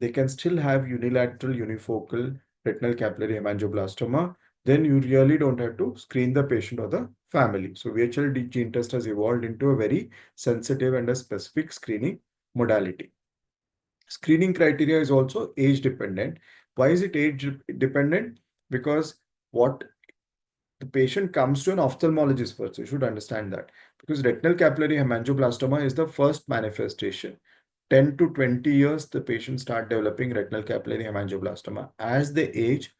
they can still have unilateral unifocal retinal capillary hemangioblastoma. Then you really don't have to screen the patient or the family. So VHL gene test has evolved into a very sensitive and a specific screening modality. Screening criteria is also age dependent. Why is it age dependent? Because what the patient comes to an ophthalmologist first. You should understand that, because retinal capillary hemangioblastoma is the first manifestation. 10 to 20 years, the patient start developing retinal capillary hemangioblastoma. As they age,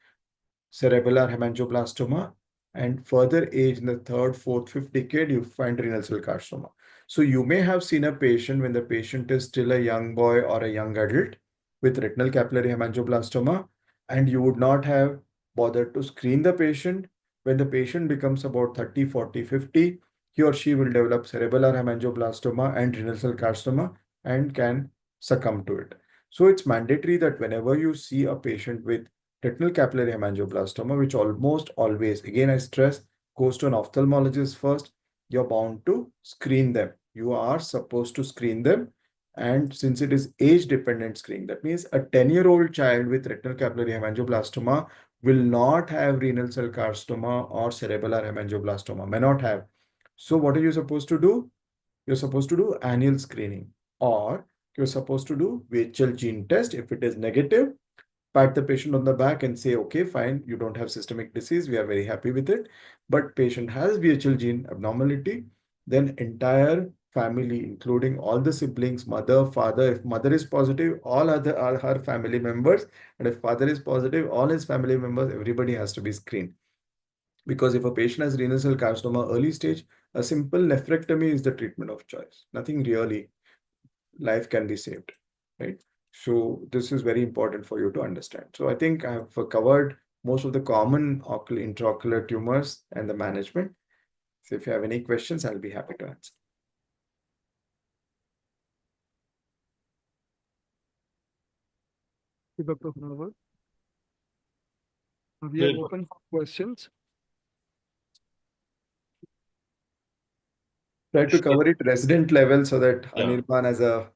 cerebellar hemangioblastoma, and further age in the third, fourth, fifth decade, you find renal cell carcinoma. So you may have seen a patient when the patient is still a young boy or a young adult with retinal capillary hemangioblastoma, and you would not have bothered to screen the patient. When the patient becomes about 30, 40, 50, he or she will develop cerebellar hemangioblastoma and renal cell carcinoma and can succumb to it. So it's mandatory that whenever you see a patient with retinal capillary hemangioblastoma, which almost always, again I stress, goes to an ophthalmologist first, you're bound to screen them. You are supposed to screen them. And since it is age-dependent screening, that means a 10-year-old child with retinal capillary hemangioblastoma will not have renal cell carcinoma or cerebellar hemangioblastoma, may not have. So what are you supposed to do? You're supposed to do annual screening, or you're supposed to do VHL gene test. If it is negative, pat the patient on the back and say, okay, fine, you don't have systemic disease. We are very happy with it. But patient has VHL gene abnormality, then entire family, including all the siblings, mother, father, if mother is positive, all her family members, and if father is positive, all his family members, everybody has to be screened. Because if a patient has renal cell carcinoma early stage, a simple nephrectomy is the treatment of choice. Nothing really, life can be saved, right? So this is very important for you to understand. So I think I have covered most of the common intraocular tumors and the management. So if you have any questions, I'll be happy to answer. Dr. Hunawar. We are open for questions. Try to cover it resident level so that Yeah. Anirban as a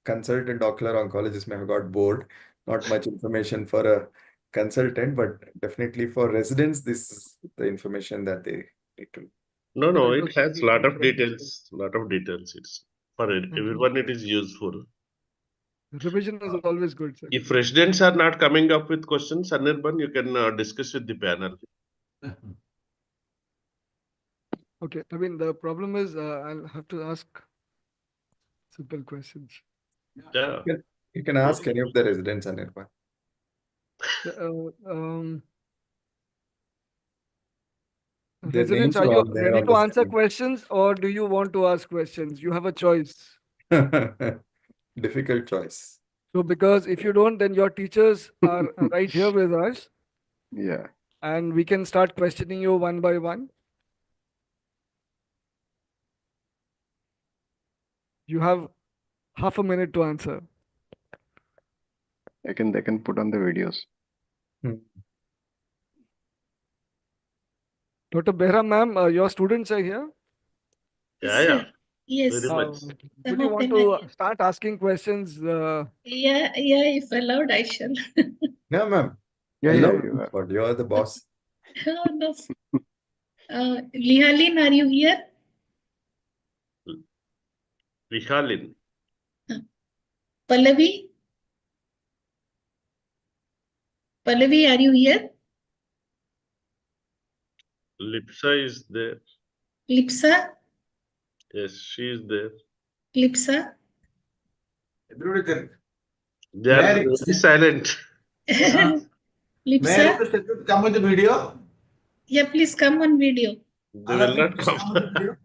consultant ocular oncologist may have got bored. Not much information for a consultant, but definitely for residents, this is the information that they need to. No, it has lot of details. It's for everyone, it is useful. Revision is always good, sir. If residents are not coming up with questions, Anirban, you can discuss with the panel. Okay, I mean, the problem is I'll have to ask simple questions. Yeah. You can ask any of the residents, Anirban. Their Residents, names are are you all there ready on to the answer screen. questions, or do you want to ask questions? You have a choice. Difficult choice. So because if you don't, then your teachers are right here with us, Yeah. and we can start questioning you one by one. You have half a minute to answer. They can put on the videos. Dr. Behra, ma'am, your students are here. Yeah, yeah, Yes. very much. Would you want to start asking questions? Yeah, if allowed, I shall. No, ma'am. Yeah, Hello, yeah. but you're the boss. Oh, no. Lihalin, are you here? Vihalin, Pallavi? Pallavi, are you here? Lipsa is there. Lipsa? Yes, she is there. Lipsa? Everybody there. They are Very very silent. May I Lipsa? request you to come with the video? Yeah, please come on video. They will not Please come with the come. video.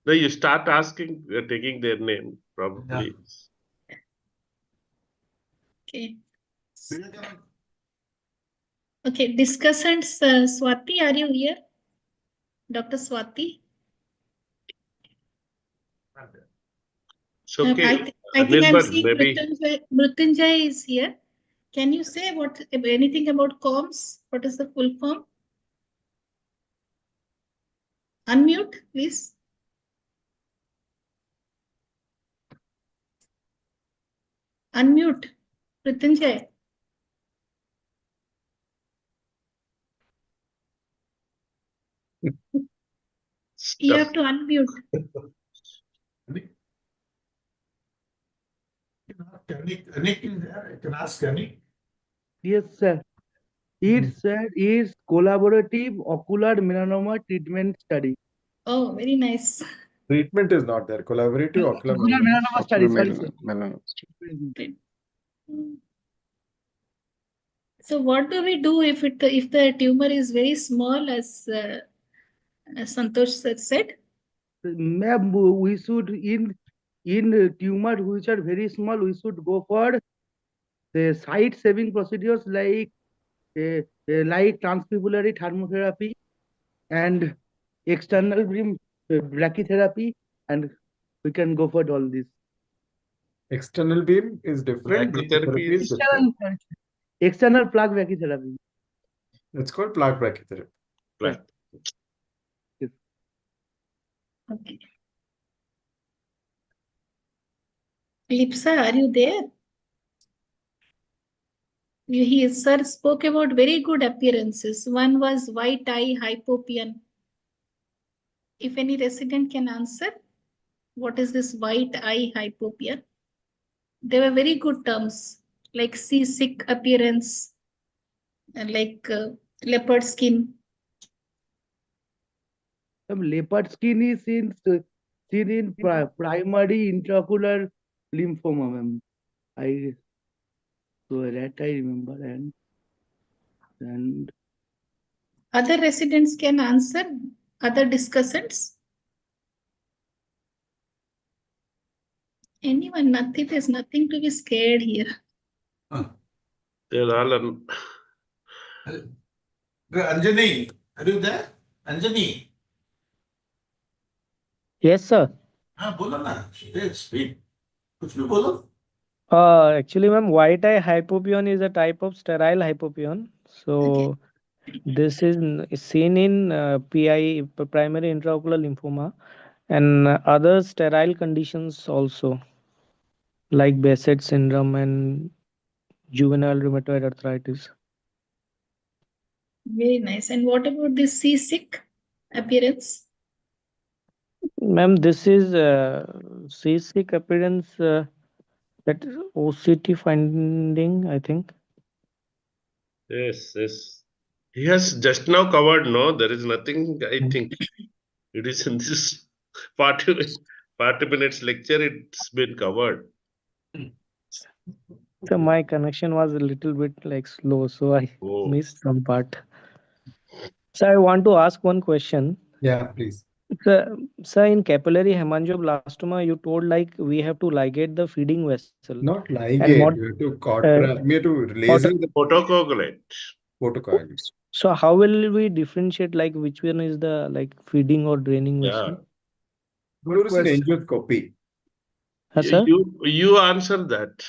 No, you start asking, taking their name, probably. Okay. Video come. Okay, discussants, Swati, are you here? Dr. Swati? It's okay. I think I'm Nirbhar, seeing maybe. Mrutyunjay is here. Can you say anything about comms? What is the full form? Unmute, please. Unmute, Mrutyunjay. You have to unmute. Anik is there. I can ask Anik. Yes, sir. It's collaborative ocular melanoma treatment study. Oh, very nice. Treatment is not there. Collaborative ocular Ocular melanoma study, sorry, sir. Melanoma study. So what do we do if the tumor is very small, as Santosh said? Ma'am, we should in tumor which are very small, we should go for the site saving procedures like transpupillary thermotherapy and external beam brachytherapy, and we can go for all this. External beam is different. Brachytherapy Brachytherapy is different. External plug brachytherapy. It's called plaque brachytherapy. Right. Okay. Lipsa, are you there? Sir spoke about very good appearances. One was white eye hypopion. If any resident can answer, what is this white eye hypopion? They were very good terms, like seasick appearance, and like leopard skin. Leopard skin is seen in primary intraocular lymphoma, ma'am. So that I remember, and Other residents can answer, other discussants. Anyone, nothing, there's nothing to be scared here. They're all Anjani, are you there? Anjani. Yes, sir. हाँ बोलो ना. Speak. कुछ भी बोलो. Actually, ma'am, white eye hypopion is a type of sterile hypopion. So this is seen in PI, primary intraocular lymphoma, and other sterile conditions also, like Behcet syndrome and juvenile rheumatoid arthritis. Very nice. And what about this seasick appearance? Ma'am, this is seasick appearance, that is OCT finding, I think. Yes. He has just now covered, no? There is nothing, I think. It is in this 40 minutes lecture, it's been covered. So my connection was a little bit like slow, so I missed some part. So I want to ask one question. Yeah, please. Sir, in capillary hemangioblastoma, you told like we have to ligate the feeding vessel. Not ligate, you have to contract, you have to laser the photocoagulate. Photocoagulate. So how will we differentiate like which one is the like feeding or draining vessel? Good Fluorescein question. angioscopy. Yes, sir. You answer that.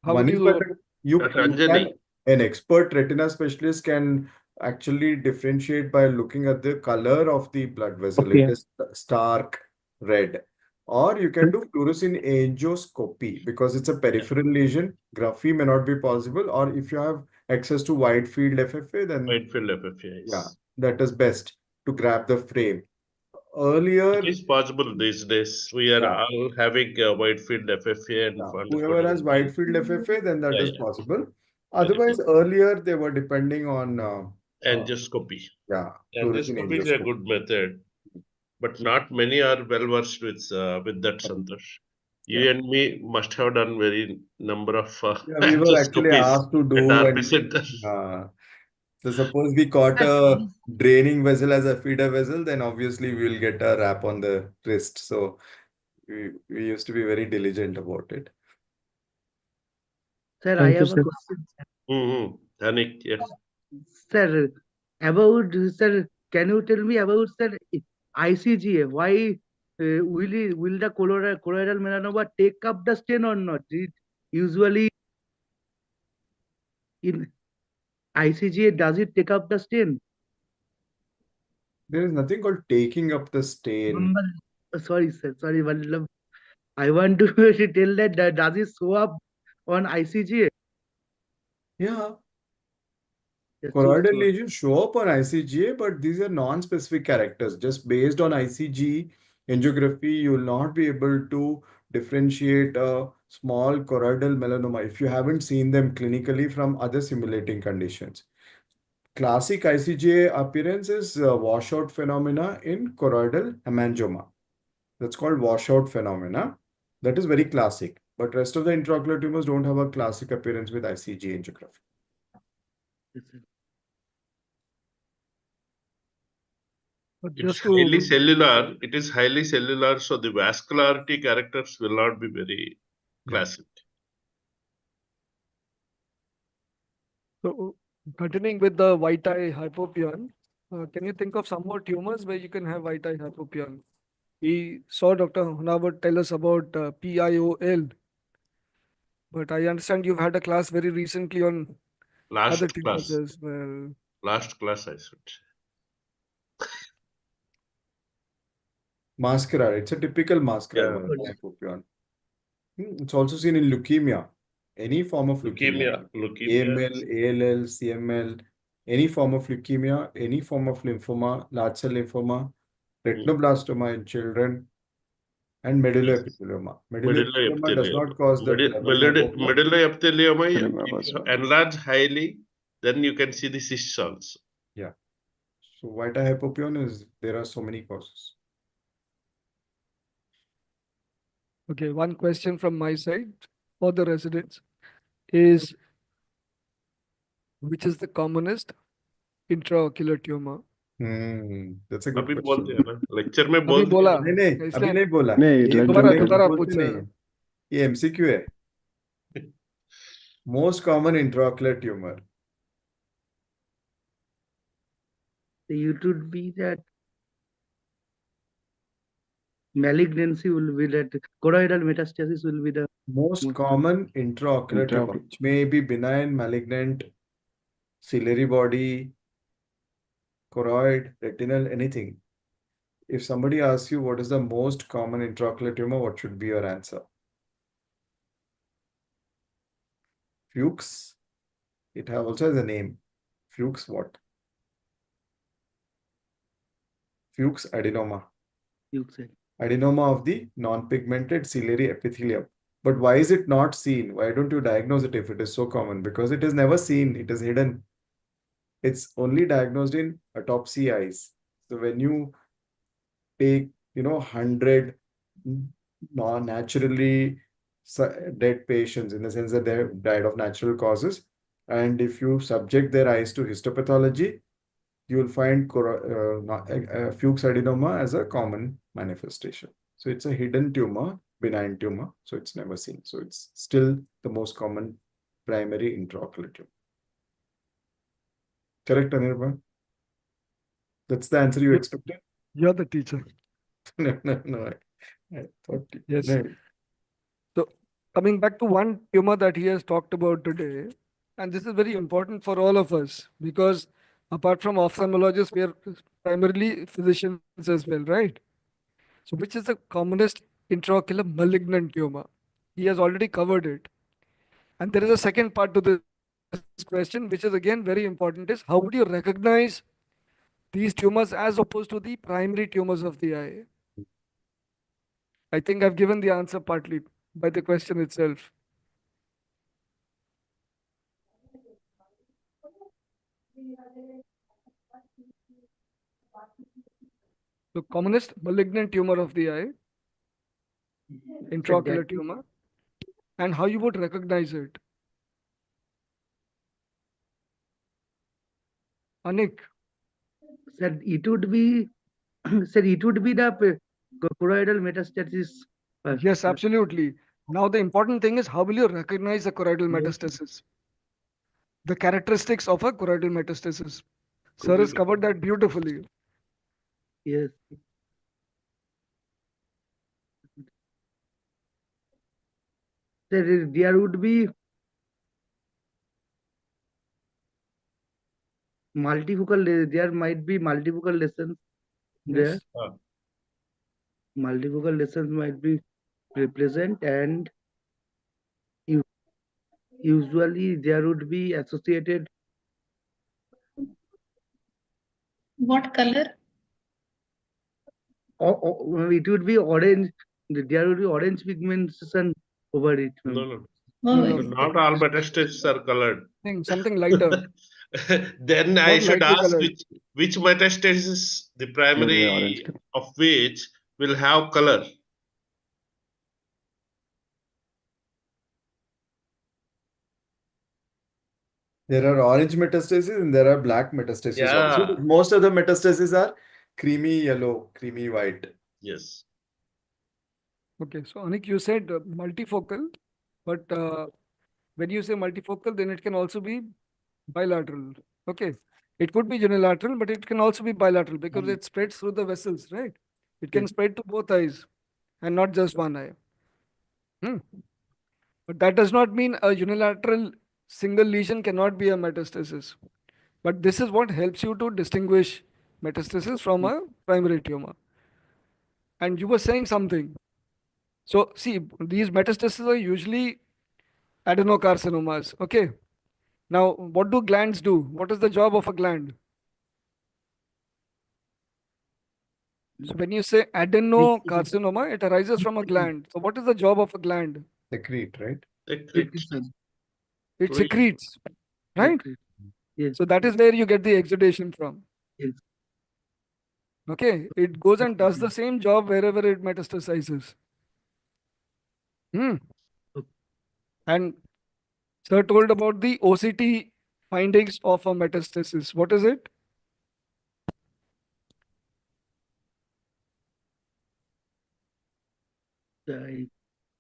How would Manish, you? but you Anjali. can, an expert retina specialist can actually differentiate by looking at the color of the blood vessel. Okay. It is stark red. Or you can do fluorescein angioscopy because it's a peripheral lesion. Graphy may not be possible. Or if you have access to wide field FFA, then Whitefield FFA, yeah, yes. that is best to grab the frame. It Earlier, is possible these days. We are yeah, all having Whitefield FFA and yeah, on the whoever has wide field FFA, then that Yeah, is yeah. possible. Very Otherwise, good. earlier they were depending on Angioscopy. yeah, fluorescein Angioscopy is a angioscopy. good method, but not many are well versed with that, Santosh. You Yeah. and me must have done very number of Yeah, we were actually angioscopies asked to at do, RP and center. so suppose we caught a draining vessel as a feeder vessel, then obviously we will get a rap on the wrist. So we used to be very diligent about it. Sir, I Thank you, have a sir. question. Anik, yes. Sir, sir, can you tell me about sir ICGA? Why will the choroidal melanoma take up the stain or not? It usually in ICGA, does it take up the stain? There is nothing called taking up the stain. Sorry, sir. Sorry, Vallabh. I want to tell that does it show up on ICGA? Yeah. Yes, Choroidal so- lesions show up on ICGA, but these are non-specific characters. Just based on ICG angiography, you will not be able to differentiate a small choroidal melanoma if you haven't seen them clinically from other simulating conditions. Classic ICGA appearance is washout phenomena in choroidal hemangioma. That's called washout phenomena. That is very classic. But rest of the intraocular tumors don't have a classic appearance with ICG angiography. yes, sir. But It's just highly to cellular. It is highly cellular, so the vascularity characters will not be very classic. so continuing with the white eye hypopion, can you think of some more tumors where you can have white eye hypopion? We saw Dr. Hunawat tell us about PIOL, but I understand you've had a class very recently on other Last tumors class. as well. Last class, I should say. Mascara. It's a typical mascara. Yeah. Hypopion. It's also seen in leukemia. Any form of leukemia. Leukemia. AML, ALL, CML, any form of leukemia, any form of lymphoma, large cell lymphoma, retinoblastoma in children, and medulloepithelioma. Medulloepithelioma does not cause that level hypopia. Medulloepithelioma, Epithelioma if was you one. enlarge highly, then you can see the cysts also. Yeah. So white eye hypopion is, there are so many causes. Okay, one question from my side for the residents is, which is the commonest intraocular tumor? That's a good अभी question. बोलते हैं ना lecture में अभी बोल बोला नहीं नहीं अभी इसलिए नहीं बोला नहीं, ये lecture दोबारा में दोबारा बोलते पूछा नहीं है ये एमसीक्यू है most common इंट्राओक्युलर tumour It would be that malignancy will be that choroidal metastasis will be the most common intraocular tumor, Intraocular. which may be benign, malignant, ciliary body, choroid, retinal, anything. If somebody asks you what is the most common intraocular tumor, what should be your answer? Fuchs. It also has a name. Fuchs what? Fuchs adenoma. Adenoma of the non-pigmented ciliary epithelium. But why is it not seen? Why don't you diagnose it if it is so common? Because it is never seen. It is hidden. It's only diagnosed in autopsy eyes. So when you take, 100 non-naturally dead patients, in the sense that they have died of natural causes, and if you subject their eyes to histopathology, you will find Fuchs adenoma as a common manifestation. So it's a hidden tumor, benign tumor, so it's never seen. So it's still the most common primary intraocular tumor. Correct, Anirban? That's the answer you expected? You're the teacher. No, no, no. I thought Yes. no. So coming back to one tumor that he has talked about today, and this is very important for all of us because apart from ophthalmologists, we are primarily physicians as well, right? So which is the commonest intraocular malignant tumor? He has already covered it. And there is a second part to this question, which is again very important, is how would you recognize these tumors as opposed to the primary tumors of the eye? I think I've given the answer partly by the question itself. The commonest malignant tumor of the eye, intraocular tumor, and how you would recognize it. Anik, Sir, it would be, sir, it would be the choroidal metastasis. yes, absolutely. Now the important thing is how will you recognize a choroidal metastasis? The characteristics of a choroidal metastasis. Sir has covered that beautifully. Yes. Sir, there would be multifocal, there might be multifocal lesions there. Yes. Multifocal lesions might be present, and usually there would be associated. What color? It would be orange. There would be orange pigmentation over it. No, no. Oh, No, Not all metastases are colored. something lighter. Then I More should lightly ask colored. which metastasis, the Yeah, primary orange color. of which will have color. There are orange metastases and there are black metastases also. Yeah. But most of the metastases are creamy yellow, creamy white. Yes. Okay, so Anik, you said multifocal, but when you say multifocal, then it can also be bilateral. Okay, it could be unilateral, but it can also be bilateral because it spreads through the vessels, right? It can spread to both eyes and not just one eye. But that does not mean a unilateral single lesion cannot be a metastasis. But this is what helps you to distinguish metastasis from a primary tumor. And you were saying something. So see, these metastases are usually adenocarcinomas. Okay. Now, what do glands do? What is the job of a gland? So when you say adenocarcinoma, it arises from a gland. So what is the job of a gland? Secrete, right? It secretes, right? Yes. So that is where you get the exudation from. Yes. Okay, it goes and does the same job wherever it metastasizes. And sir told about the OCT findings of a metastasis. What is it? The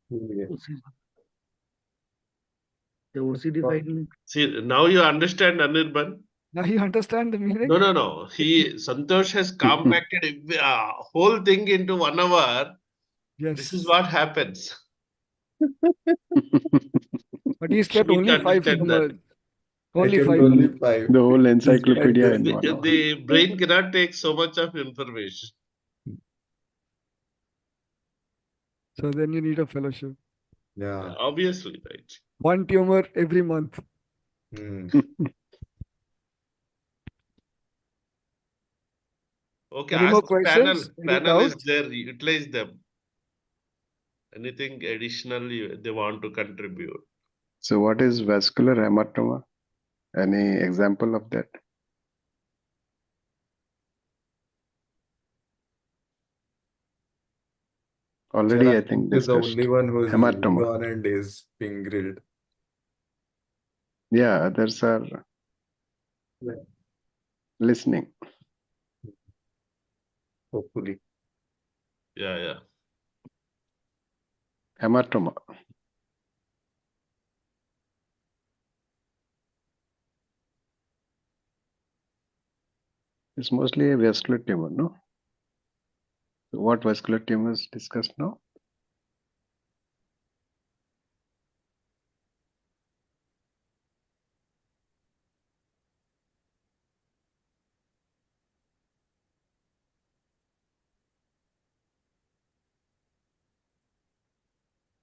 Yeah. OCD finding. See, now you understand, Anirban. Now you understand the meaning? No, no, no. Santosh has compacted a whole thing into 1 hour. Yes. This is what happens. But he's You kept need to only 5 understand that. tumors. Only I kept 5 only tumors. 5. The whole encyclopedia in The, one hour. the brain cannot take so much of information. So then you need a fellowship. Yeah. Obviously, right. 1 tumor every month. Okay, Any ask more the panel. questions? Any Panel is doubts? there. Utilize them. Anything additional they want to contribute? So what is vascular hematoma? Any example of that? Already, I think Is the discussed. only one who is Hematoma. on and is being grilled. Yeah, others are listening. Hopefully. Yeah. Hematoma. It's mostly a vascular tumor, no? What vascular tumors discussed now?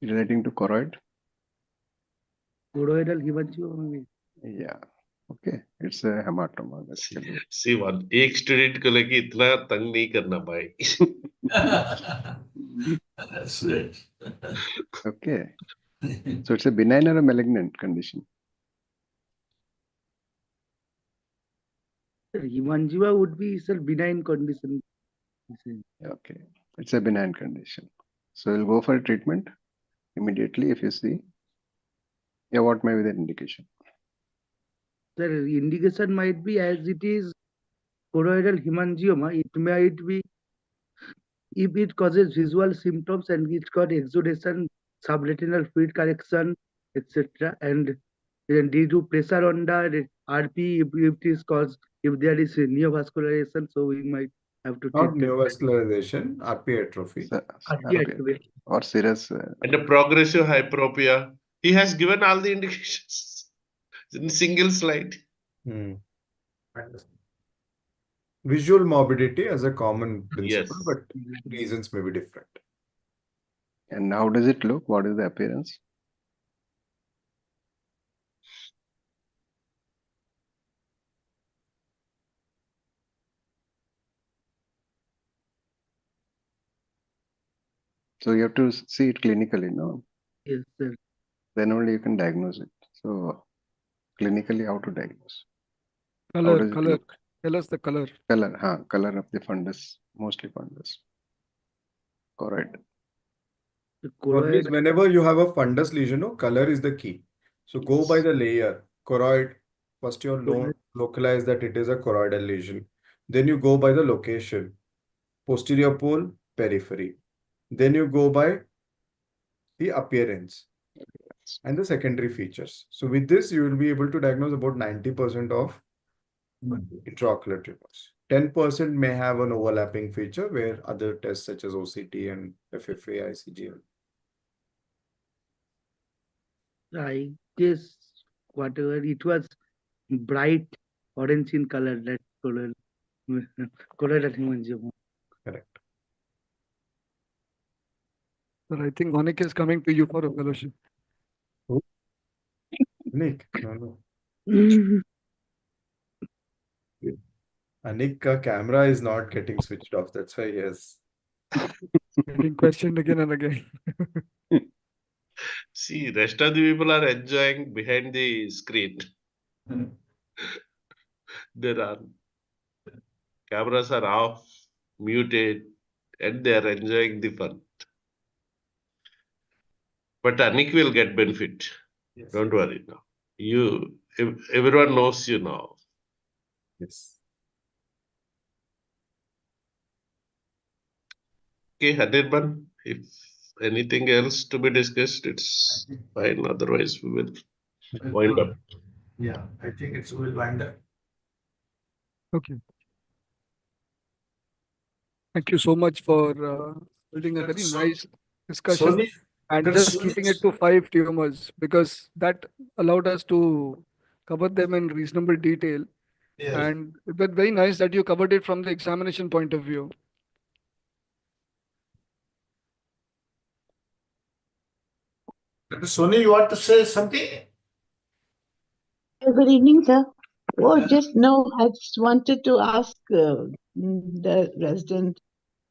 Relating to choroid? Choroidal hemangioma. Yeah. Okay. It's a hematoma, basically. See one, एक student को लगे इतना तंग नहीं करना भाई. That's it. Okay. So it's a benign or a malignant condition? Hemangioma would be a benign condition. Okay. It's a benign condition. So we'll go for treatment immediately if you see. Yeah, what may be the indication? The indication might be as it is choroidal hemangioma. It might be if it causes visual symptoms and it's got exudation, subretinal fluid correction, etc. And then due to pressure on the RP, if it is caused, if there is a neovascularization, so we might have to Not treat them. neovascularization, RP atrophy. RP or serious. And a progressive hyperopia. He has given all the indications in a single slide. Hmm. Visual morbidity as a common principle, Yes. but reasons may be different. And how does it look? What is the appearance? So you have to see it clinically, no? Yes, sir. Then only you can diagnose it. So clinically, how to diagnose? How Color, does it color. look? Tell us the color. Color of the fundus, mostly fundus. Choroid. Always, whenever you have a fundus lesion, no, color is the key. So go by the layer. Choroid, first you localize that it is a choroidal lesion. Then you go by the location. Posterior pole, periphery. Then you go by the appearance and the secondary features. So with this, you will be able to diagnose about 90% of intraocular tumors. 10% may have an overlapping feature where other tests such as OCT and FFA, ICG. I guess whatever it was bright orange in color, that choroidal hemangioma. Correct. Sir, I think Onik is coming to you for a fellowship. Anik, no. Anik, camera is not getting switched off. That's why he has Getting questioned again and again. See, rest of the people are enjoying behind the screen. There are cameras are off, muted, and they are enjoying the fun. But Anik will get benefit. Yes. Don't worry now. Everyone knows you now. Yes. Okay, Hadirban, if anything else to be discussed, it's fine. Otherwise, we will wind up. Yeah, I think it's will wind up. Okay. Thank you so much for holding a very nice discussion Sony, and that's just Sony. keeping it to 5 tumors because that allowed us to cover them in reasonable detail. Yes. And it was very nice that you covered it from the examination point of view. Dr. Sony, you want to say something? Good evening, sir. Oh, just no, I just wanted to ask the resident.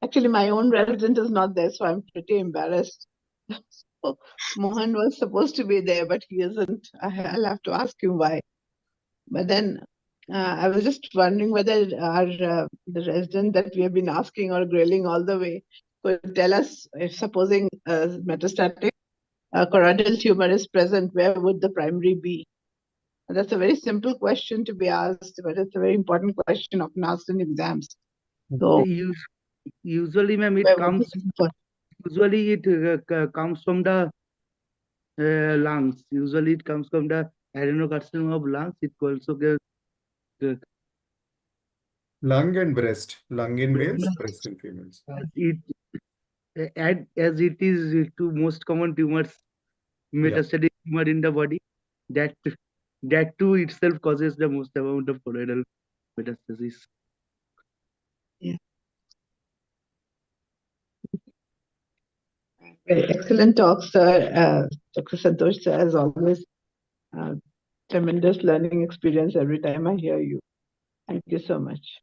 Actually, my own resident is not there, so I'm pretty embarrassed. So, Mohan was supposed to be there, but he isn't. I'll have to ask him why. But then I was just wondering whether our the resident that we have been asking or grilling all the way could tell us if supposing metastatic choroidal tumor is present, where would the primary be? That's a very simple question to be asked, but it's a very important question often asked in exams. So, Usually, ma'am, it where would comes. it be for? Usually, it comes from the lungs. Usually, it comes from the adenocarcinoma of lungs. It also gets Lung and breast. Lung in males, Breast. breast in females. As it is two most common tumors, metastatic tumor in the body, that too itself causes the most amount of choroidal metastasis. Excellent talk, sir. Dr. Santosh, sir, as always, tremendous learning experience every time I hear you. Thank you so much.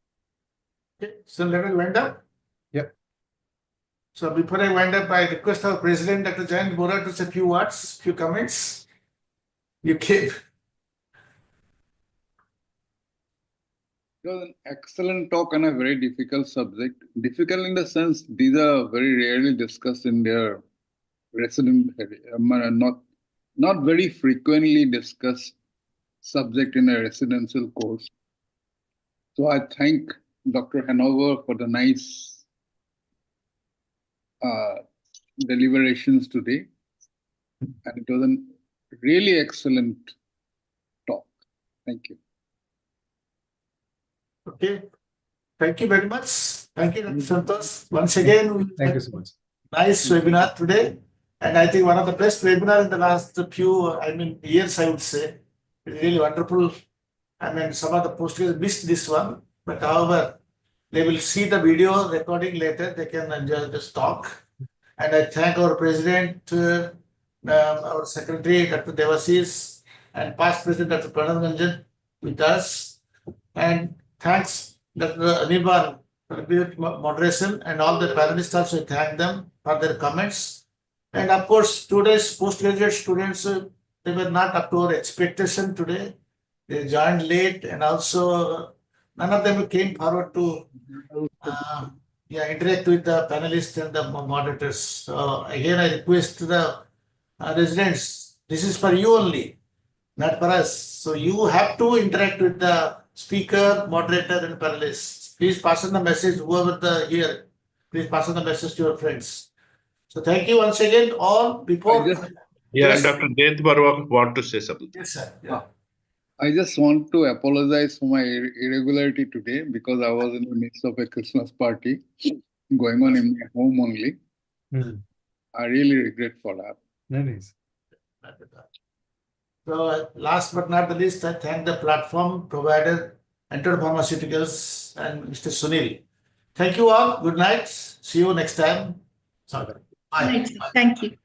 Okay, so let us wind up. Yep. So before I wind up, I request our President, Dr. Jayant Bora, to say a few words, few comments. You came. It was an excellent talk on a very difficult subject. Difficult in the sense these are very rarely discussed in their resident area, not very frequently discussed subject in a residential course. So I thank Dr. Hanover for the nice deliberations today. And it was a really excellent talk. Thank you. Okay. Thank you very much. Thank you, Dr. Santosh. Once again, Thank you so much. Nice webinar today. And I think one of the best webinar in the last few, years, I would say. It's really wonderful. Some of the posters missed this one, but however, they will see the video recording later. They can enjoy this talk. And I thank our President, our Secretary, Dr. Devasis, and past President, Dr. Pranav Ranjan, with us. And thanks, Dr. Anirban, for the moderation, and all the panelists also thank them for their comments. And of course, today's postgraduate students, they were not up to our expectation today. They joined late, and also none of them came forward to interact with the panelists and the moderators. So again, I request the residents, this is for you only, not for us. So you have to interact with the speaker, moderator, and panelists. Please pass on the message, whoever here, please pass on the message to your friends. So thank you once again, all. Before Yes. Dr. Jayant Barwa want to say something. Yes, sir. Yeah. I just want to apologize for my irregularity today because I was in the midst of a Christmas party going on in my home only. I really regret for that. Nice. So last but not the least, I thank the platform provider, Enter Pharmaceuticals, and Mr. Sunil. Thank you all. Good night. See you next time. Bye. Thank you.